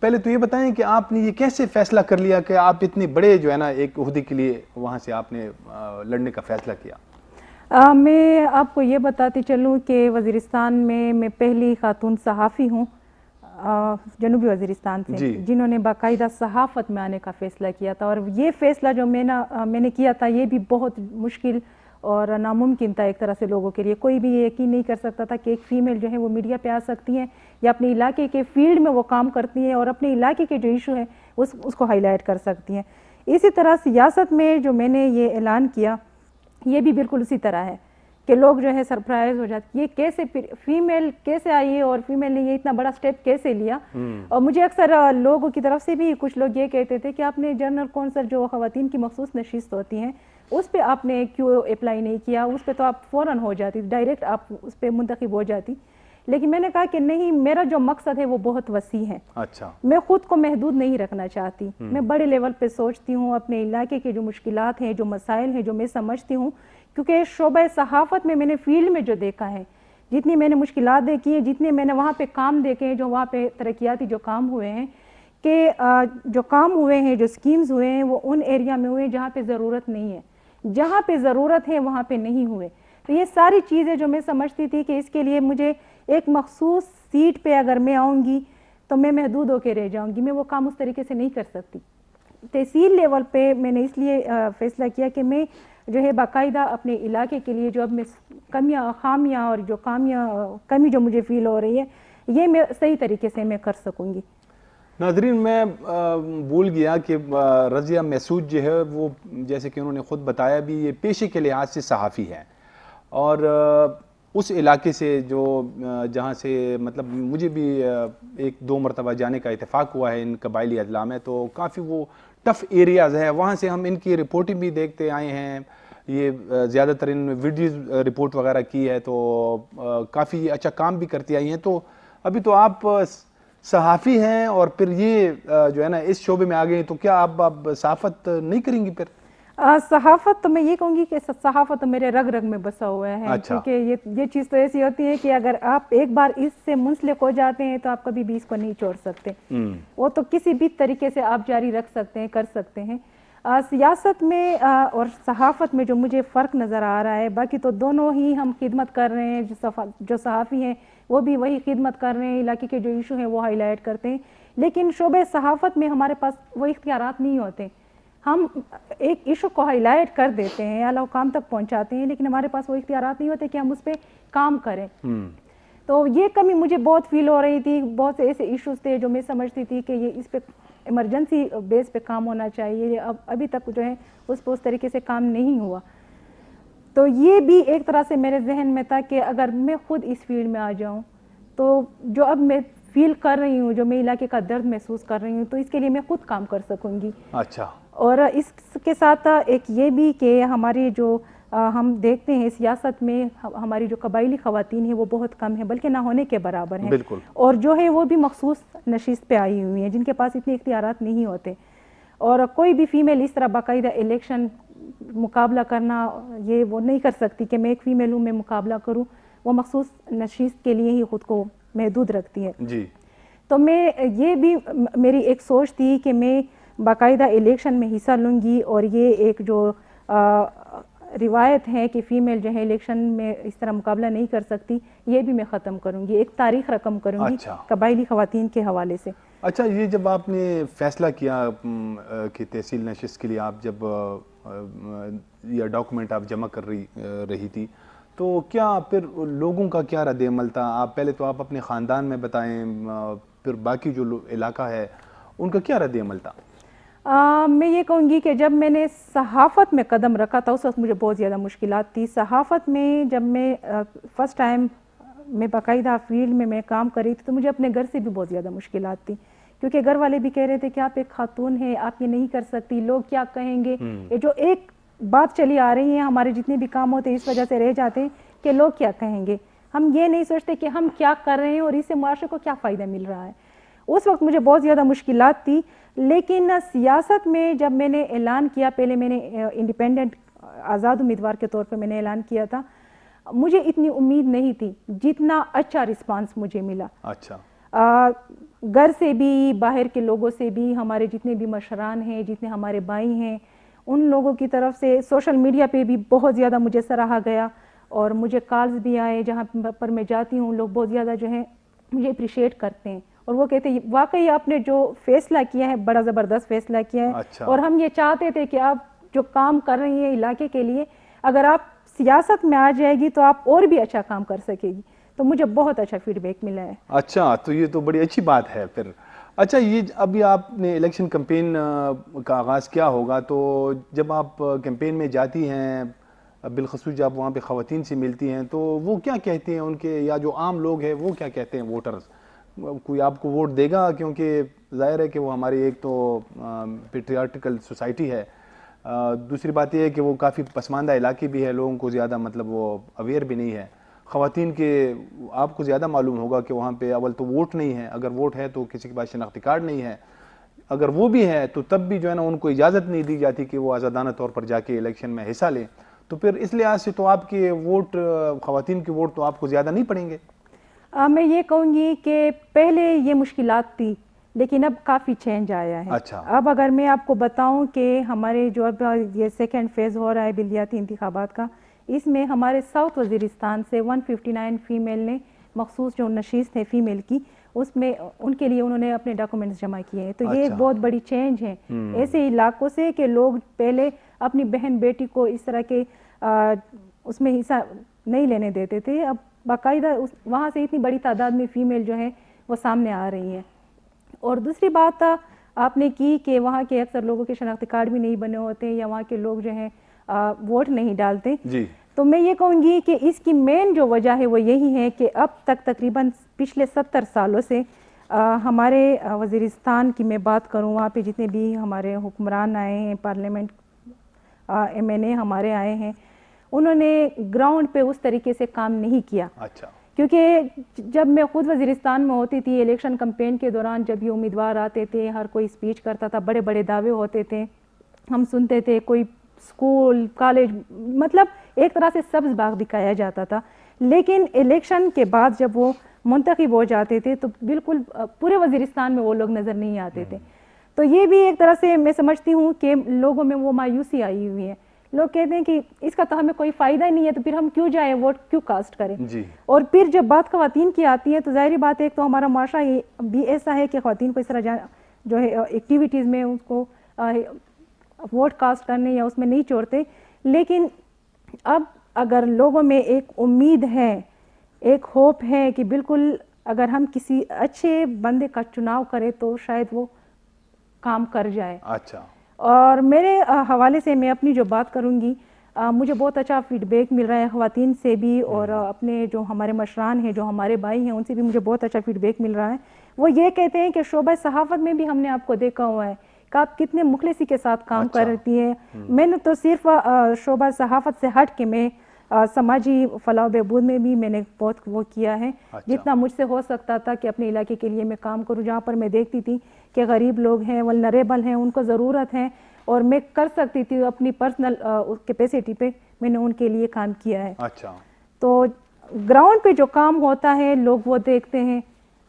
پہلے تو یہ بتائیں کہ آپ نے یہ کیسے فیصلہ کر لیا کہ آپ اتنے بڑے جو ہے نا ایک عہدے کے لیے وہاں سے آپ نے لڑنے کا فیصلہ کیا؟ میں آپ کو یہ بتاتی چلوں کہ وزیرستان میں پہلی خاتون صحافی ہوں جنوبی وزیرستان سے جنہوں نے باقاعدہ صحافت میں آنے کا فیصلہ کیا تھا. اور یہ فیصلہ جو میں نے کیا تھا یہ بھی بہت مشکل اور ناممکن تھا ایک طرح سے لوگوں کے لیے. کوئی بھی یہ یقین نہیں کر سکتا تھا کہ ایک فیمیل جو ہے وہ میڈیا پہ آ سکتی ہیں یا اپنے علاقے کے فیلڈ میں وہ کام کرتی ہیں اور اپنے علاقے کے جو ایشو ہیں اس کو ہائی لائٹ کر سکتی ہیں. اسی طرح سیاست میں جو میں نے یہ اعلان کیا یہ بھی بالکل اسی طرح ہے کہ لوگ جو ہے سرپرائز ہو جاتے, یہ کیسے فیمیل کیسے آئی ہے اور فیمیل نے یہ اتنا بڑا سٹیپ کیسے لیا. اور مجھے اکثر لوگوں کی طرف سے بھی کچھ لوگ یہ کہتے تھے کہ آپ نے جنرل کونسل جو خواتین کی مخصوص نشست ہوتی ہیں اس پہ آپ نے کیوں اپلائی نہیں کیا, اس پہ تو آپ فوراً ہو جاتی, ڈائریکٹ آپ اس پہ منتخب ہو جاتی. لیکن میں نے کہا کہ نہیں, میرا جو مقصد ہے وہ بہت وسیع ہے. اچھا, میں خود کو محدود نہیں رکھنا چاہتی, میں بڑے لیول پہ سوچتی ہوں اپنے علاقے کے جو مشکلات ہیں, جو مسائل ہیں, جو میں سمجھتی ہوں, کیونکہ شعبہ صحافت میں نے فیلڈ میں جو دیکھا ہے, جتنی میں نے مشکلات دیکھی ہیں, جتنے میں نے وہاں پہ کام دیکھے ہیں, جو وہاں پہ ترقیاتی جو کام ہوئے ہیں, کہ جو کام ہوئے ہیں, جو سکیمز ہوئے ہیں وہ ان ایریا میں ہوئے ہیں جہاں پہ ضرورت نہیں ہے, جہاں پہ ضرورت ہے وہاں پہ نہیں ہوئے. تو یہ ساری چیزیں جو میں سمجھتی تھی کہ اس کے لیے مجھے ایک مخصوص سیٹ پہ اگر میں آؤں گی تو میں محدود ہو کے رہ جاؤں گی, میں وہ کام اس طریقے سے نہیں کر سکتی. تحصیل لیول پہ میں نے اس لیے فیصلہ کیا کہ میں جو ہے باقاعدہ اپنے علاقے کے لیے جو اب میں کمیاں خامیاں اور جو کمی جو مجھے فیل ہو رہی ہے یہ میں صحیح طریقے سے میں کر سکوں گی. ناظرین میں بھول گیا کہ رضیہ مسعود جو ہے وہ جیسے کہ انہوں نے خود بتایا بھی یہ پیشے کے لحاظ سے صحافی ہیں, اور اس علاقے سے جہاں سے مطلب مجھے بھی ایک دو مرتبہ جانے کا اتفاق ہوا ہے ان قبائلی اضلاع میں, تو کافی وہ ٹف ایریاز ہے, وہاں سے ہم ان کی رپورٹنگ بھی دیکھتے آئے ہیں. یہ زیادہ تر ان ویڈیوز رپورٹ وغیرہ کی ہے تو کافی اچھا کام بھی کرتی آئی ہیں. تو ابھی تو آپ صحافی ہیں اور پھر یہ جو ہے نا اس شعبے میں آ گئے, تو کیا آپ صحافت نہیں کریں گی پھر؟ صحافت تو میں یہ کہوں گی کہ صحافت تو میرے رگ رگ میں بسا ہوا ہے. کیونکہ یہ چیز تو ایسی ہوتی ہے کہ اگر آپ ایک بار اس سے منسلک ہو جاتے ہیں تو آپ کبھی بھی اس کو نہیں چھوڑ سکتے. وہ تو کسی بھی طریقے سے آپ جاری رکھ سکتے ہیں, کر سکتے ہیں. سیاست میں اور صحافت میں جو مجھے فرق نظر آ رہا ہے, باقی تو دونوں ہی ہم خدمت کر رہے ہیں, جو صحافی ہیں وہ بھی وہی خدمت کر رہے ہیں, علاقے کے جو ایشو ہیں وہ ہائی لائٹ کرتے ہیں. لیکن شعبہ صحافت میں ہمارے پاس وہ اختیارات نہیں ہوتے. ہم ایک ایشو کو ہائی لائٹ کر دیتے ہیں, اعلیٰ حکام تک پہنچاتے ہیں, لیکن ہمارے پاس وہ اختیارات نہیں ہوتے کہ ہم اس پہ کام کریں. تو یہ کمی مجھے بہت فیل ہو رہی تھی. بہت سے ایسے ایشوز تھے جو میں سمجھتی تھی کہ یہ اس پہ ایمرجنسی بیس پہ کام ہونا چاہیے, ابھی تک جو ہے اس پہ اس طریقے سے کام نہیں ہوا. تو یہ بھی ایک طرح سے میرے ذہن میں تھا کہ اگر میں خود اس فیلڈ میں آ جاؤں تو جو اب میں فیل کر رہی ہوں, جو میں علاقے کا درد محسوس کر رہی ہوں, تو اس کے لیے میں خود کام کر سکوں گی. اچھا. اور اس کے ساتھ ایک یہ بھی کہ ہماری جو ہم دیکھتے ہیں سیاست میں ہماری جو قبائلی خواتین ہیں وہ بہت کم ہیں, بلکہ نہ ہونے کے برابر ہیں. بالکل. اور جو ہے وہ بھی مخصوص نشست پہ آئی ہوئی ہیں جن کے پاس اتنے اختیارات نہیں ہوتے. اور کوئی بھی فیمیل اس طرح باقاعدہ الیکشن مقابلہ کرنا یہ وہ نہیں کر سکتی کہ میں ایک فیمیل ہوں میں مقابلہ کروں. وہ مخصوص نشست کے لیے ہی خود کو محدود رکھتی ہے. جی. تو میں یہ بھی میری ایک سوچ تھی کہ میں باقاعدہ الیکشن میں حصہ لوں گی, اور یہ ایک جو روایت ہے کہ فیمیل جو ہے الیکشن میں اس طرح مقابلہ نہیں کر سکتی, یہ بھی میں ختم کروں گی, ایک تاریخ رقم کروں گی قبائلی خواتین کے حوالے سے. اچھا, یہ جب آپ نے فیصلہ کیا کہ تحصیل نشست کے لیے آپ جب یہ ڈاکومنٹ آپ جمع کر رہی تھی, تو کیا پھر لوگوں کا کیا رد عمل تھا؟ آپ پہلے تو آپ اپنے خاندان میں بتائیں, پھر باقی جو علاقہ ہے ان کا کیا رد عمل تھا؟ میں یہ کہوں گی کہ جب میں نے صحافت میں قدم رکھا تھا اس وقت مجھے بہت زیادہ مشکلات تھی. صحافت میں جب میں فرسٹ ٹائم میں باقاعدہ فیلڈ میں کام کر رہی تھی تو مجھے اپنے گھر سے بھی بہت زیادہ مشکلات تھی, کیونکہ گھر والے بھی کہہ رہے تھے کہ آپ ایک خاتون ہیں, آپ یہ نہیں کر سکتی, لوگ کیا کہیں گے. یہ جو ایک بات چلی آ رہی ہے, ہمارے جتنے بھی کام ہوتے ہیں اس وجہ سے رہ جاتے ہیں کہ لوگ کیا کہیں گے. ہم یہ نہیں سوچتے کہ ہم کیا کر رہے ہیں اور اس سے معاشرے کو کیا فائدہ مل رہا ہے. اس وقت مجھے بہت زیادہ مشکلات تھی. لیکن سیاست میں جب میں نے اعلان کیا, پہلے میں نے انڈیپینڈنٹ آزاد امیدوار کے طور پہ میں نے اعلان کیا تھا, مجھے اتنی امید نہیں تھی جتنا اچھا رسپانس مجھے ملا. اچھا. گھر سے بھی, باہر کے لوگوں سے بھی, ہمارے جتنے بھی مشران ہیں, جتنے ہمارے بھائی ہیں, ان لوگوں کی طرف سے سوشل میڈیا پہ بھی بہت زیادہ مجھے سراہا گیا, اور مجھے کالز بھی آئے جہاں پر میں جاتی ہوں. لوگ بہت زیادہ جو ہے مجھے اپریشیٹ کرتے ہیں, اور وہ کہتے ہیں واقعی آپ نے جو فیصلہ کیا ہے بڑا زبردست فیصلہ کیا ہے. اچھا. اور ہم یہ چاہتے تھے کہ آپ جو کام کر رہی ہیں علاقے کے لیے, اگر آپ سیاست میں آ جائے گی تو آپ اور بھی اچھا کام کر سکے گی. تو مجھے بہت اچھا فیڈ بیک ملا ہے. اچھا, تو یہ تو بڑی اچھی بات ہے پھر. اچھا, یہ ابھی آپ نے الیکشن کمپین کا آغاز کیا ہوگا, تو جب آپ کیمپین میں جاتی ہیں, بالخصوص جب وہاں پہ خواتین سے ملتی ہیں, تو وہ کیا کہتے ہیں ان کے, یا جو عام لوگ ہیں وہ کیا کہتے ہیں ووٹرز؟ کوئی آپ کو ووٹ دے گا؟ کیونکہ ظاہر ہے کہ وہ ہماری ایک تو پیٹریارٹیکل سوسائٹی ہے, دوسری بات یہ ہے کہ وہ کافی پسماندہ علاقے بھی ہے, لوگوں کو زیادہ مطلب وہ اویئر بھی نہیں ہے. خواتین کے آپ کو زیادہ معلوم ہوگا کہ وہاں پہ اول تو ووٹ نہیں ہے, اگر ووٹ ہے تو کسی کے پاس شناختی کارڈ نہیں ہے, اگر وہ بھی ہے تو تب بھی جو ہے نا ان کو اجازت نہیں دی جاتی کہ وہ آزادانہ طور پر جا کے الیکشن میں حصہ لیں. تو پھر اس لحاظ سے تو آپ کے ووٹ, خواتین کے ووٹ تو آپ کو زیادہ نہیں پڑیں گے. میں یہ کہوں گی کہ پہلے یہ مشکلات تھی, لیکن اب کافی چینج آیا ہے. اچھا. اب اگر میں آپ کو بتاؤں کہ ہمارے جو اب یہ سیکنڈ فیز ہو رہا ہے بلدیاتی انتخابات کا, اس میں ہمارے ساؤتھ وزیرستان سے 159 فیمیل نے مخصوص جو نشست ہے فیمیل کی, اس میں ان کے لیے انہوں نے اپنے ڈاکومنٹس جمع کیے ہیں. تو یہ ایک بہت بڑی چینج ہے ایسے علاقوں سے کہ لوگ پہلے اپنی بہن بیٹی کو اس طرح کے اس میں حصہ نہیں لینے دیتے تھے. اب باقاعدہ وہاں سے اتنی بڑی تعداد میں فیمیل جو ہے وہ سامنے آ رہی ہیں. اور دوسری بات آپ نے کی کہ وہاں کے اکثر لوگوں کے شناختی کارڈ بھی نہیں بنے ہوتے, یا وہاں کے لوگ جو ہیں ووٹ نہیں ڈالتے. جی. تو میں یہ کہوں گی کہ اس کی مین جو وجہ ہے وہ یہی ہے کہ اب تک تقریباً پچھلے 70 سالوں سے ہمارے وزیرستان کی میں بات کروں, وہاں پہ جتنے بھی ہمارے حکمران آئے ہیں, پارلیمنٹ MNA ہمارے آئے ہیں, انہوں نے گراؤنڈ پہ اس طریقے سے کام نہیں کیا. اچھا. کیونکہ جب میں خود وزیرستان میں ہوتی تھی, الیکشن کمپین کے دوران جب یہ امیدوار آتے تھے, ہر کوئی اسپیچ کرتا تھا, بڑے بڑے دعوے ہوتے تھے, ہم سنتے تھے, کوئی اسکول کالج مطلب ایک طرح سے سبز باغ دکھایا جاتا تھا. لیکن الیکشن کے بعد جب وہ منتخب ہو جاتے تھے تو بالکل پورے وزیرستان میں وہ لوگ نظر نہیں آتے تھے. تو یہ بھی ایک طرح سے میں سمجھتی ہوں کہ لوگوں میں وہ مایوسی آئی ہوئی ہے. لوگ کہتے ہیں کہ اس کا تو ہمیں کوئی فائدہ ہی نہیں ہے, تو پھر ہم کیوں جائیں, ووٹ کیوں کاسٹ کریں. جی. اور پھر جب بات خواتین کی آتی ہے تو ظاہری بات ہے, ایک تو ہمارا معاشرہ بھی ایسا ہے کہ خواتین کو اس طرح جو ہے ایکٹیویٹیز میں اس کو ووٹ کاسٹ کرنے یا اس میں نہیں چھوڑتے. لیکن اب اگر لوگوں میں ایک امید ہے, ایک ہوپ ہے کہ بالکل اگر ہم کسی اچھے بندے کا چناؤ کریں تو شاید وہ کام کر جائے. اچھا. اور میرے حوالے سے میں اپنی جو بات کروں گی, مجھے بہت اچھا فیڈ بیک مل رہا ہے خواتین سے بھی, اور اپنے جو ہمارے مشران ہیں, جو ہمارے بھائی ہیں, ان سے بھی مجھے بہت اچھا فیڈ بیک مل رہا ہے. وہ یہ کہتے ہیں کہ شعبہ صحافت میں بھی ہم نے آپ کو دیکھا ہوا ہے کہ آپ کتنے مخلصی کے ساتھ کام کرتی ہیں. میں نے تو صرف شعبہ صحافت سے ہٹ کے میں سماجی فلاح و بہبود میں بھی میں نے بہت وہ کیا ہے, جتنا مجھ سے ہو سکتا تھا کہ اپنے علاقے کے لیے میں کام کروں, جہاں پر میں دیکھتی تھی کہ غریب لوگ ہیں, ولنریبل ہیں, ان کو ضرورت ہے اور میں کر سکتی تھی اپنی پرسنل کیپیسٹی پہ, میں نے ان کے لیے کام کیا ہے. تو گراؤنڈ پہ جو کام ہوتا ہے لوگ وہ دیکھتے ہیں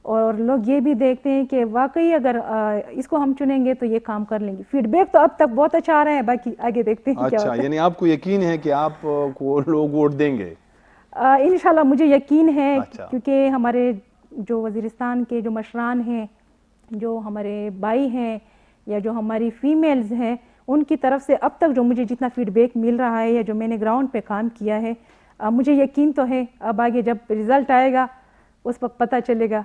اور لوگ یہ بھی دیکھتے ہیں کہ واقعی اگر اس کو ہم چنیں گے تو یہ کام کر لیں گے. فیڈ بیک تو اب تک بہت اچھا آ رہا ہے, باقی آگے دیکھتے ہیں کیا ہوتا ہے. یعنی آپ کو یقین ہے کہ آپ کو لوگ ووٹ دیں گے؟ انشاءاللہ مجھے یقین ہے, کیونکہ ہمارے جو وزیرستان کے جو مشران ہیں, جو ہمارے بھائی ہیں یا جو ہماری فیمیلز ہیں, ان کی طرف سے اب تک جو مجھے جتنا فیڈ بیک مل رہا ہے یا جو میں نے گراؤنڈ پہ کام کیا ہے, مجھے یقین تو ہے. اب آگے جب رزلٹ آئے گا اس وقت پتہ چلے گا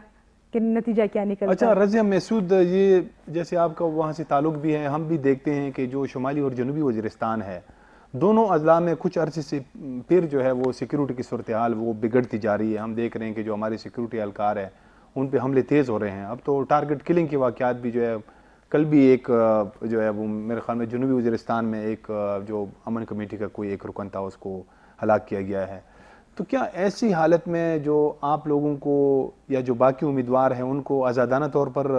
کہ نتیجہ کیا نکلتا ہے. اچھا رضیہ محسود, یہ جیسے آپ کا وہاں سے تعلق بھی ہے, ہم بھی دیکھتے ہیں کہ جو شمالی اور جنوبی وزیرستان ہے, دونوں اضلاع میں کچھ عرصے سے پھر جو ہے وہ سیکیورٹی کی صورتحال وہ بگڑتی جا رہی ہے. ہم دیکھ رہے ہیں کہ جو ہمارے سیکیورٹی اہلکار ہیں ان پہ حملے تیز ہو رہے ہیں. اب تو ٹارگٹ کلنگ کے واقعات بھی جو ہے, کل بھی ایک جو ہے وہ میرے خیال میں جنوبی وزیرستان میں ایک جو امن کمیٹی کا کوئی ایک رکن تھا اس کو ہلاک کیا گیا ہے. تو کیا ایسی حالت میں جو آپ لوگوں کو یا جو باقی امیدوار ہیں ان کو آزادانہ طور پر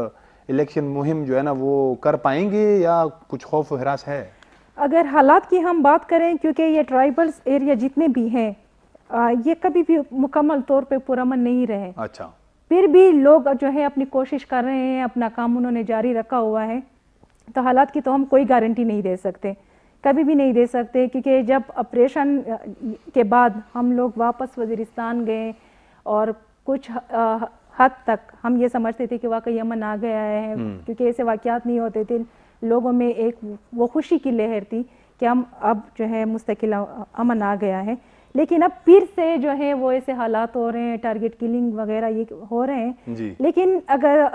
الیکشن مہم جو ہے نا وہ کر پائیں گے یا کچھ خوف و ہراس ہے؟ اگر حالات کی ہم بات کریں, کیونکہ یہ ٹرائبلز ایریا جتنے بھی ہیں یہ کبھی بھی مکمل طور پہ پرامن نہیں رہے. اچھا, پھر بھی لوگ جو ہے اپنی کوشش کر رہے ہیں, اپنا کام انہوں نے جاری رکھا ہوا ہے. تو حالات کی تو ہم کوئی گارنٹی نہیں دے سکتے, کبھی بھی نہیں دے سکتے, کیونکہ جب آپریشن کے بعد ہم لوگ واپس وزیرستان گئے اور کچھ حد تک ہم یہ سمجھتے تھے کہ واقعی امن آ گیا ہے, کیونکہ ایسے واقعات نہیں ہوتے تھے. لوگوں میں ایک وہ خوشی کی لہر تھی کہ ہم اب جو ہے مستقل امن آ گیا ہے. لیکن اب پھر سے جو ہے وہ ایسے حالات ہو رہے ہیں, ٹارگٹ کلنگ وغیرہ یہ ہو رہے ہیں. لیکن اگر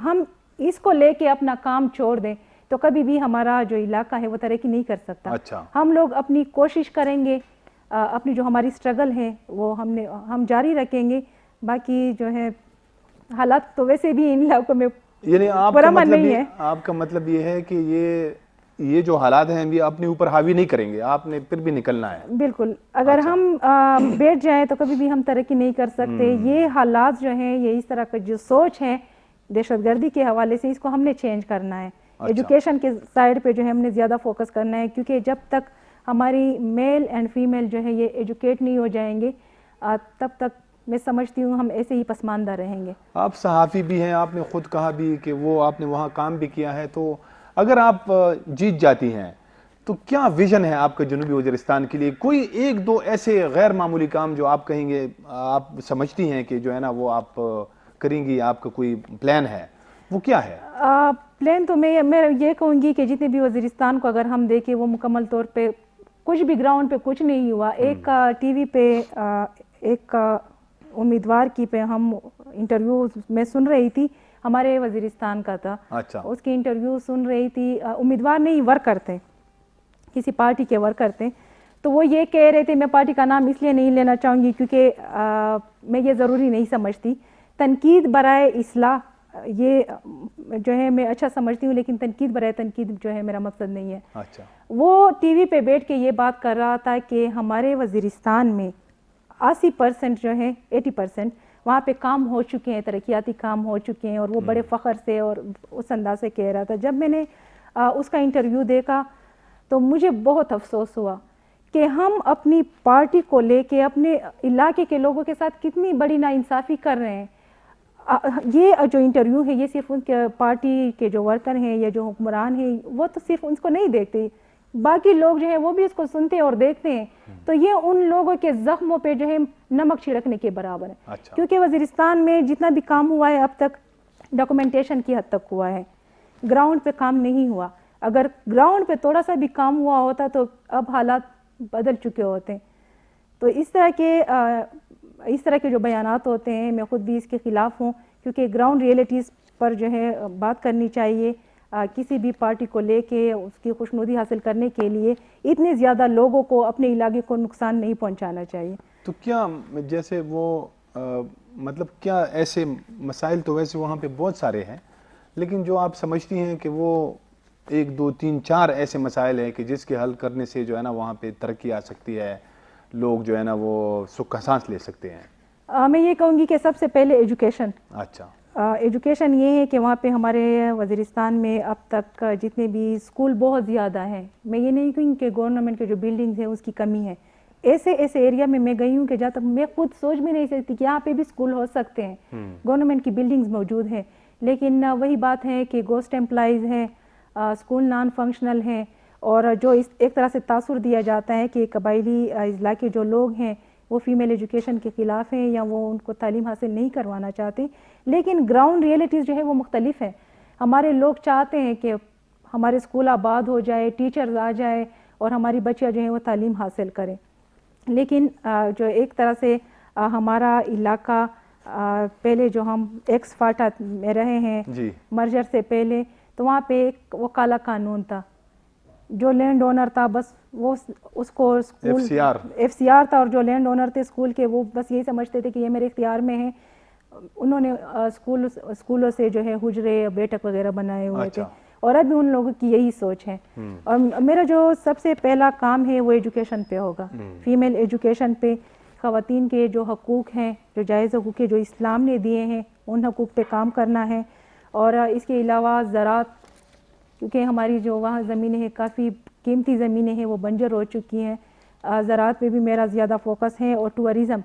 ہم اس کو لے کے اپنا کام چھوڑ دیں تو کبھی بھی ہمارا جو علاقہ ہے وہ ترقی نہیں کر سکتا. ہم لوگ اپنی کوشش کریں گے, اپنی جو ہماری سٹرگل ہے وہ ہم جاری رکھیں گے. باقی جو ہے حالات تو ویسے بھی ان علاقوں میں یعنی آپ کا مطلب یہ ہے کہ یہ جو حالات ہیں بھی اپنے اوپر حاوی نہیں کریں گے, آپ نے پھر بھی نکلنا ہے. بالکل, اگر ہم بیٹھ جائیں تو کبھی بھی ہم ترقی نہیں کر سکتے. یہ حالات جو ہیں, یہ اس طرح کا جو سوچ ہے دہشت گردی کے حوالے سے, اس کو ہم نے چینج کرنا ہے. ایجوکیشن کے سائڈ پہ جو ہے ہم نے زیادہ فوکس کرنا ہے, کیونکہ جب تک ہماری میل اینڈ فیمیل جو ہے یہ ایجوکیٹ نہیں ہو جائیں گے تب تک میں سمجھتی ہوں ہم ایسے ہی پسماندہ رہیں گے. آپ صحافی بھی ہیں, آپ نے خود کہا بھی کہ وہ آپ نے وہاں کام بھی کیا ہے, تو اگر آپ جیت جاتی ہیں تو کیا ویژن ہے آپ کا جنوبی وزیرستان کے لیے؟ کوئی ایک دو ایسے غیر معمولی کام جو آپ کہیں گے آپ سمجھتی ہیں کہ جو ہے نا وہ آپ کریں گی, آپ کا کوئی پلان ہے, وہ کیا ہے؟ پلان تو میں یہ کہوں گی کہ جتنے بھی وزیرستان کو اگر ہم دیکھیں وہ مکمل طور پہ کچھ بھی گراؤنڈ پہ کچھ نہیں ہوا. ایک ٹی وی پہ ایک امیدوار کی پہ ہم انٹرویو میں سن رہی تھی, ہمارے وزیرستان کا تھا. اس کی انٹرویو سن رہی تھی, امیدوار نہیں ورکر تھے, کسی پارٹی کے ورکر تھے. تو وہ یہ کہہ رہے تھے, میں پارٹی کا نام اس لیے نہیں لینا چاہوں گی کیونکہ میں یہ ضروری نہیں سمجھتی. تنقید برائے اصلاح یہ جو ہے میں اچھا سمجھتی ہوں, لیکن تنقید برائے تنقید جو ہے میرا مقصد نہیں ہے. وہ ٹی وی پہ بیٹھ کے یہ بات کر رہا تھا کہ ہمارے وزیرستان میں 80% جو ہے 80% وہاں پہ کام ہو چکے ہیں, ترقیاتی کام ہو چکے ہیں, اور وہ بڑے فخر سے اور اس انداز سے کہہ رہا تھا. جب میں نے اس کا انٹرویو دیکھا تو مجھے بہت افسوس ہوا کہ ہم اپنی پارٹی کو لے کے اپنے علاقے کے لوگوں کے ساتھ کتنی بڑی ناانصافی کر رہے ہیں. یہ جو انٹرویو ہے یہ صرف ان کے پارٹی کے جو ورکر ہیں یا جو حکمران ہیں وہ تو صرف ان کو نہیں دیکھتے, باقی لوگ جو ہیں وہ بھی اس کو سنتے اور دیکھتے ہیں. تو یہ ان لوگوں کے زخموں پہ جو ہے نمک چھڑکنے کے برابر ہے. کیونکہ وزیرستان میں جتنا بھی کام ہوا ہے اب تک ڈاکومنٹیشن کی حد تک ہوا ہے, گراؤنڈ پہ کام نہیں ہوا. اگر گراؤنڈ پہ تھوڑا سا بھی کام ہوا ہوتا تو اب حالات بدل چکے ہوتے. تو اس طرح کے جو بیانات ہوتے ہیں میں خود بھی اس کے خلاف ہوں, کیونکہ گراؤنڈ ریئلٹیز پر جو ہے بات کرنی چاہیے. کسی بھی پارٹی کو لے کے اس کی خوشنودی حاصل کرنے کے لیے اتنے زیادہ لوگوں کو اپنے علاقے کو نقصان نہیں پہنچانا چاہیے. تو کیا جیسے وہ مطلب کیا ایسے مسائل تو ویسے وہاں پہ بہت سارے ہیں، لیکن جو آپ سمجھتی ہیں کہ وہ 1 2 3 4 ایسے مسائل ہیں کہ جس کے حل کرنے سے جو ہے نا وہاں پہ ترقی آ سکتی ہے، لوگ جو ہے نا وہ سکھ سانس لے سکتے ہیں؟ میں یہ کہوں گی کہ سب سے پہلے ایجوکیشن. اچھا. ایجوکیشن یہ ہے کہ وہاں پہ ہمارے وزیرستان میں اب تک جتنے بھی اسکول بہت زیادہ ہیں. میں یہ نہیں کہوں کہ گورنمنٹ کے جو بلڈنگز ہیں اس کی کمی ہے. ایسے ایریا میں گئی ہوں کہ جہاں تک میں خود سوچ بھی نہیں سکتی کہ یہاں پہ بھی اسکول ہو سکتے ہیں. گورنمنٹ کی بلڈنگز موجود ہیں، لیکن وہی بات ہے کہ گوسٹ امپلائیز ہیں، اسکول نان فنکشنل ہیں، اور جو ایک طرح سے تاثر دیا جاتا ہے کہ قبائلی اضلاع کے جو لوگ ہیں وہ فیمیل ایجوکیشن کے خلاف ہیں یا وہ ان کو تعلیم حاصل نہیں کروانا چاہتے. لیکن گراؤنڈ ریئلٹیز جو ہے وہ مختلف ہیں. ہمارے لوگ چاہتے ہیں کہ ہمارے اسکول آباد ہو جائے، ٹیچرز آ جائے اور ہماری بچیاں جو ہیں وہ تعلیم حاصل کریں. لیکن جو ایک طرح سے ہمارا علاقہ پہلے جو ہم ایکس فاٹا میں رہے ہیں مرجر سے پہلے، تو وہاں پہ ایک وہ کالا قانون تھا. جو لینڈ اونر تھا بس وہ اس کو ایف سی آر تھا، اور جو لینڈ اونر تھے اسکول کے وہ بس یہی سمجھتے تھے کہ یہ میرے اختیار میں ہیں. انہوں نے اسکولوں سے جو ہے حجرے بیٹھک وغیرہ بنائے ہوئے تھے، اور اب بھی ان لوگوں کی یہی سوچ ہے. اور میرا جو سب سے پہلا کام ہے وہ ایجوکیشن پہ ہوگا، فیمیل ایجوکیشن پہ. خواتین کے جو حقوق ہیں، جو جائز حقوق جو اسلام نے دیے ہیں، ان حقوق پہ کام کرنا ہے. اور اس کے علاوہ زراعت، کیونکہ ہماری جو وہاں زمینیں ہیں کافی قیمتی زمینیں ہیں وہ بنجر ہو چکی ہیں. زراعت پہ بھی میرا زیادہ فوکس ہے. اور ٹورزم،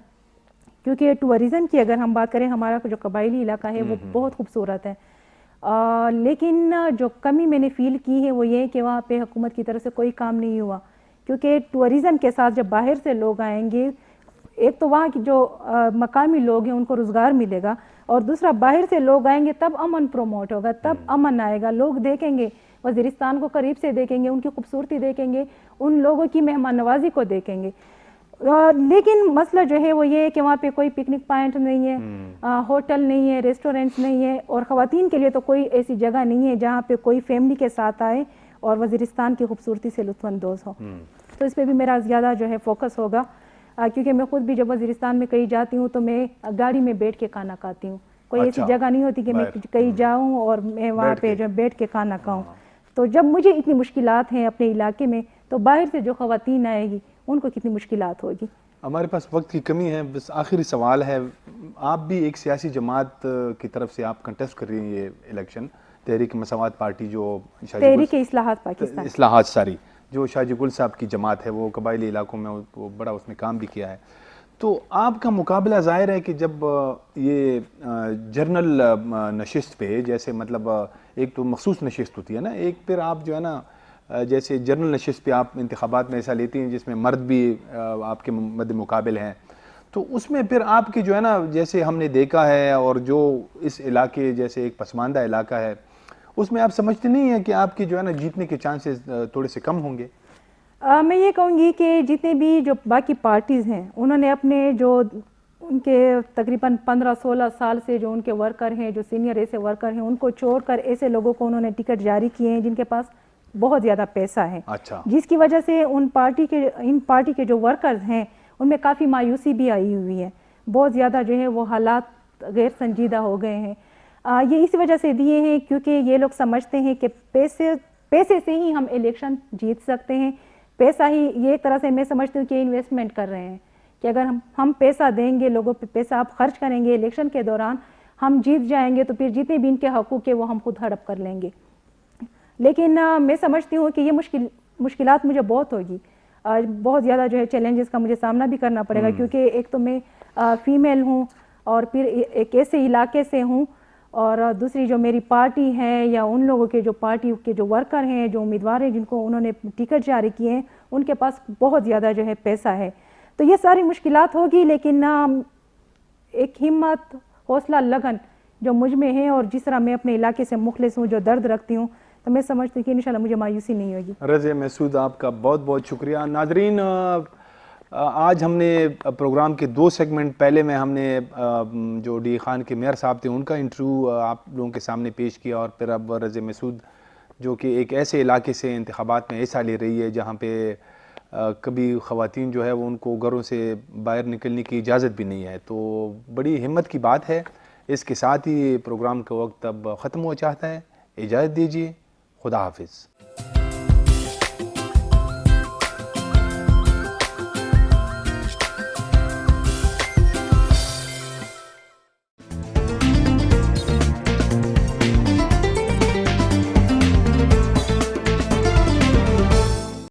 کیونکہ ٹورزم کی اگر ہم بات کریں، ہمارا جو قبائلی علاقہ ہے وہ بہت خوبصورت ہے، لیکن جو کمی میں نے فیل کی ہے وہ یہ ہے کہ وہاں پہ حکومت کی طرف سے کوئی کام نہیں ہوا. کیونکہ ٹورزم کے ساتھ جب باہر سے لوگ آئیں گے، ایک تو وہاں کی جو مقامی لوگ ہیں ان کو روزگار ملے گا، اور دوسرا باہر سے لوگ آئیں گے تب امن پروموٹ ہوگا، تب امن آئے گا. لوگ دیکھیں گے وزیرستان کو قریب سے، دیکھیں گے ان کی خوبصورتی، دیکھیں گے ان لوگوں کی مہمان نوازی کو دیکھیں گے. لیکن مسئلہ جو ہے وہ یہ ہے کہ وہاں پہ کوئی پکنک پوائنٹ نہیں ہے، ہوٹل نہیں ہے، ریسٹورنٹس نہیں ہے، اور خواتین کے لیے تو کوئی ایسی جگہ نہیں ہے جہاں پہ کوئی فیملی کے ساتھ آئے اور وزیرستان کی خوبصورتی سے لطف اندوز ہو. تو اس پہ بھی میرا زیادہ جو ہے فوکس ہوگا، کیونکہ میں خود بھی جب وزیرستان میں کہیں جاتی ہوں تو میں گاڑی میں بیٹھ کے کھانا کھاتی ہوں. کوئی ایسی جگہ نہیں ہوتی کہ میں کہیں جاؤں اور میں وہاں پہ جو بیٹھ کے کھانا کھاؤں. تو جب مجھے اتنی مشکلات ہیں اپنے علاقے میں، تو باہر سے جو خواتین آئے گی ان کو کتنی مشکلات ہوگی. ہمارے پاس وقت کی کمی ہے، بس آخری سوال ہے. آپ بھی ایک سیاسی جماعت کی طرف سے آپ کنٹیسٹ کر رہی ہیں یہ الیکشن، تحریک مساوات پارٹی، جو تحریک اصلاحات پاکستان، جو شاہ جی گل صاحب کی جماعت ہے، وہ قبائلی علاقوں میں وہ بڑا اس نے کام بھی کیا ہے. تو آپ کا مقابلہ ظاہر ہے کہ جب یہ جرنل نشست پہ، جیسے مطلب ایک تو مخصوص نشست ہوتی ہے نا، ایک پھر آپ جو ہے نا جیسے جنرل نشست پہ آپ انتخابات میں ایسا لیتی ہیں جس میں مرد بھی آپ کے مد مقابل ہیں، تو اس میں پھر آپ کی جو ہے نا جیسے ہم نے دیکھا ہے، اور جو اس علاقے جیسے ایک پسماندہ علاقہ ہے اس میں آپ سمجھتے نہیں ہیں کہ آپ کی جو ہے نا جیتنے کے چانسز تھوڑے سے کم ہوں گے؟ میں یہ کہوں گی کہ جتنے بھی جو باقی پارٹیز ہیں انہوں نے اپنے جو ان کے تقریباً 15-16 سال سے جو ان کے ورکر ہیں، جو سینئر ایسے ورکر ہیں، ان کو چھوڑ کر ایسے لوگوں کو انہوں نے ٹکٹ جاری کیے ہیں جن کے پاس بہت زیادہ پیسہ ہے. جس کی وجہ سے ان پارٹی کے جو ورکرز ہیں ان میں کافی مایوسی بھی آئی ہوئی ہے. بہت زیادہ جو ہے وہ حالات غیر سنجیدہ ہو گئے ہیں. یہ اس وجہ سے دیے ہیں کیونکہ یہ لوگ سمجھتے ہیں کہ پیسے سے ہی ہم الیکشن جیت سکتے ہیں. پیسہ ہی یہ ایک طرح سے میں سمجھتی ہوں کہ انویسٹمنٹ کر رہے ہیں کہ اگر ہم پیسہ دیں گے، لوگوں پہ پیسہ آپ خرچ کریں گے الیکشن کے دوران، ہم جیت جائیں گے تو پھر جتنے بھی ان کے حقوق ہے وہ ہم خود ہڑپ کر لیں گے. لیکن میں سمجھتی ہوں کہ یہ مشکلات مجھے بہت ہوگی، بہت زیادہ جو ہے چیلنجز کا مجھے سامنا بھی کرنا پڑے گا، کیونکہ ایک تو میں فیمیل ہوں اور پھر ایک ایسے علاقے سے ہوں، اور دوسری جو میری پارٹی ہے یا ان لوگوں کے جو پارٹی کے جو ورکر ہیں، جو امیدوار ہیں جن کو انہوں نے ٹکٹ جاری کیے ہیں، ان کے پاس بہت زیادہ جو ہے پیسہ ہے. تو یہ ساری مشکلات ہوگی، لیکن ایک ہمت، حوصلہ، لگن جو مجھ میں ہے، اور جس طرح میں اپنے علاقے سے مخلص ہوں، جو درد رکھتی ہوں، تو میں سمجھتی ہوں کہ انشاءاللہ مجھے مایوسی نہیں ہوگی. رضیہ محسود، آپ کا بہت بہت شکریہ. ناظرین، آج ہم نے پروگرام کے 2 سیگمنٹ، پہلے میں ہم نے جو ڈی خان کے میئر صاحب تھے ان کا انٹرویو آپ لوگوں کے سامنے پیش کیا، اور پھر اب رضیہ محسود جو کہ ایک ایسے علاقے سے انتخابات میں حصہ لے رہی ہے جہاں پہ کبھی خواتین جو ہے وہ ان کو گھروں سے باہر نکلنے کی اجازت بھی نہیں ہے. تو بڑی ہمت کی بات ہے. اس کے ساتھ ہی پروگرام کا وقت اب ختم ہو چاہتا ہے. اجازت دیجیے. خدا حافظ.